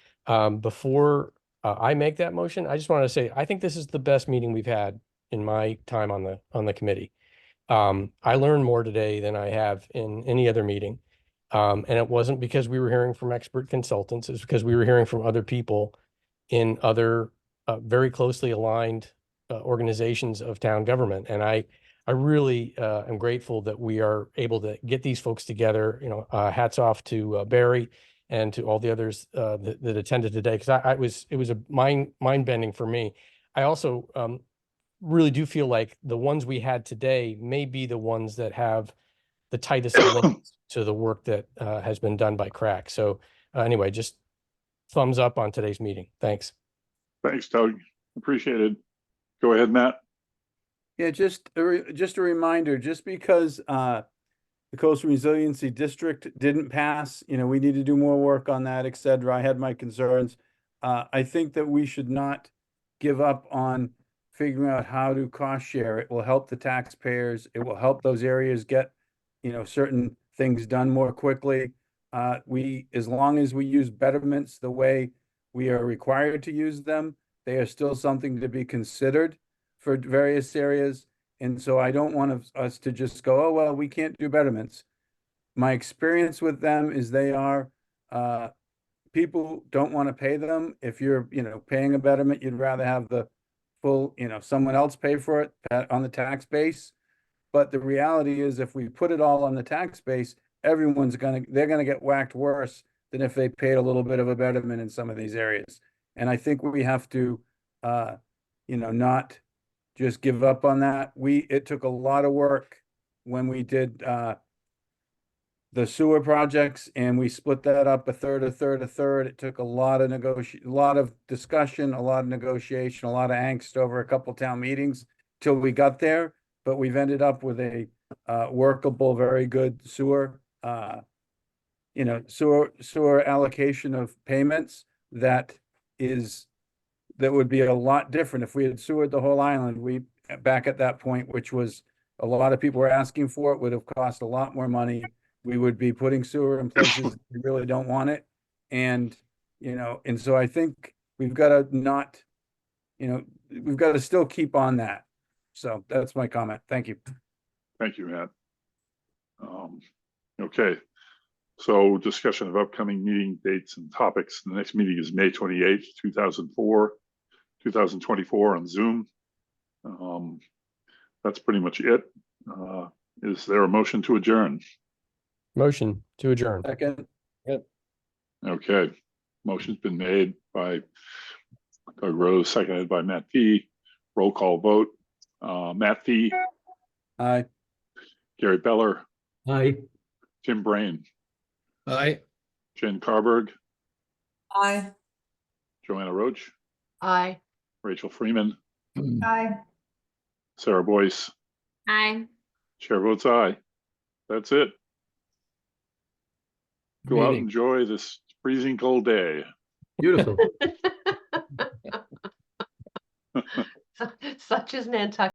Before I make that motion, I just want to say, I think this is the best meeting we've had in my time on the committee. I learned more today than I have in any other meeting. And it wasn't because we were hearing from expert consultants, it's because we were hearing from other people in other very closely aligned organizations of town government. And I really am grateful that we are able to get these folks together. You know, hats off to Barry and to all the others that attended today, because it was a mind bending for me. I also really do feel like the ones we had today may be the ones that have the tightest links to the work that has been done by CRAC. So anyway, just thumbs up on today's meeting. Thanks. Thanks, Doug. Appreciate it. Go ahead, Matt. Yeah, just a reminder, just because the Coastal Resiliency District didn't pass, you know, we need to do more work on that, et cetera. I had my concerns. I think that we should not give up on figuring out how to cost share. It will help the taxpayers. It will help those areas get, you know, certain things done more quickly. As long as we use betterments the way we are required to use them, they are still something to be considered for various areas. And so I don't want us to just go, oh, well, we can't do betterments. My experience with them is they are, people don't want to pay them. If you're, you know, paying a betterment, you'd rather have the full, you know, someone else pay for it on the tax base. But the reality is, if we put it all on the tax base, they're gonna get whacked worse than if they paid a little bit of a betterment in some of these areas. And I think we have to, you know, not just give up on that. It took a lot of work when we did the sewer projects, and we split that up a third. It took a lot of discussion, a lot of negotiation, a lot of angst over a couple town meetings till we got there. But we've ended up with a workable, very good sewer, you know, sewer allocation of payments that would be a lot different if we had sewered the whole island. Back at that point, which was a lot of people were asking for, it would have cost a lot more money. We would be putting sewer in places we really don't want it. And, you know, and so I think we've got to still keep on that. So that's my comment. Thank you. Thank you, Matt. Okay. So discussion of upcoming meeting dates and topics. The next meeting is May 28th, 2024 on Zoom. That's pretty much it. Is there a motion to adjourn? Motion to adjourn. Second. Yep. Okay. Motion's been made by Doug Rose, seconded by Matt P. Roll call vote. Matt P. Aye. Gary Beller. Aye. Tim Brain. Aye. Jen Carberg. Aye. Joanna Roach. Aye. Rachel Freeman. Aye. Sarah Boyce. Aye. Chair votes aye. That's it. Go out and Meeting. enjoy this freezing cold day. Beautiful. Such is Nantucket.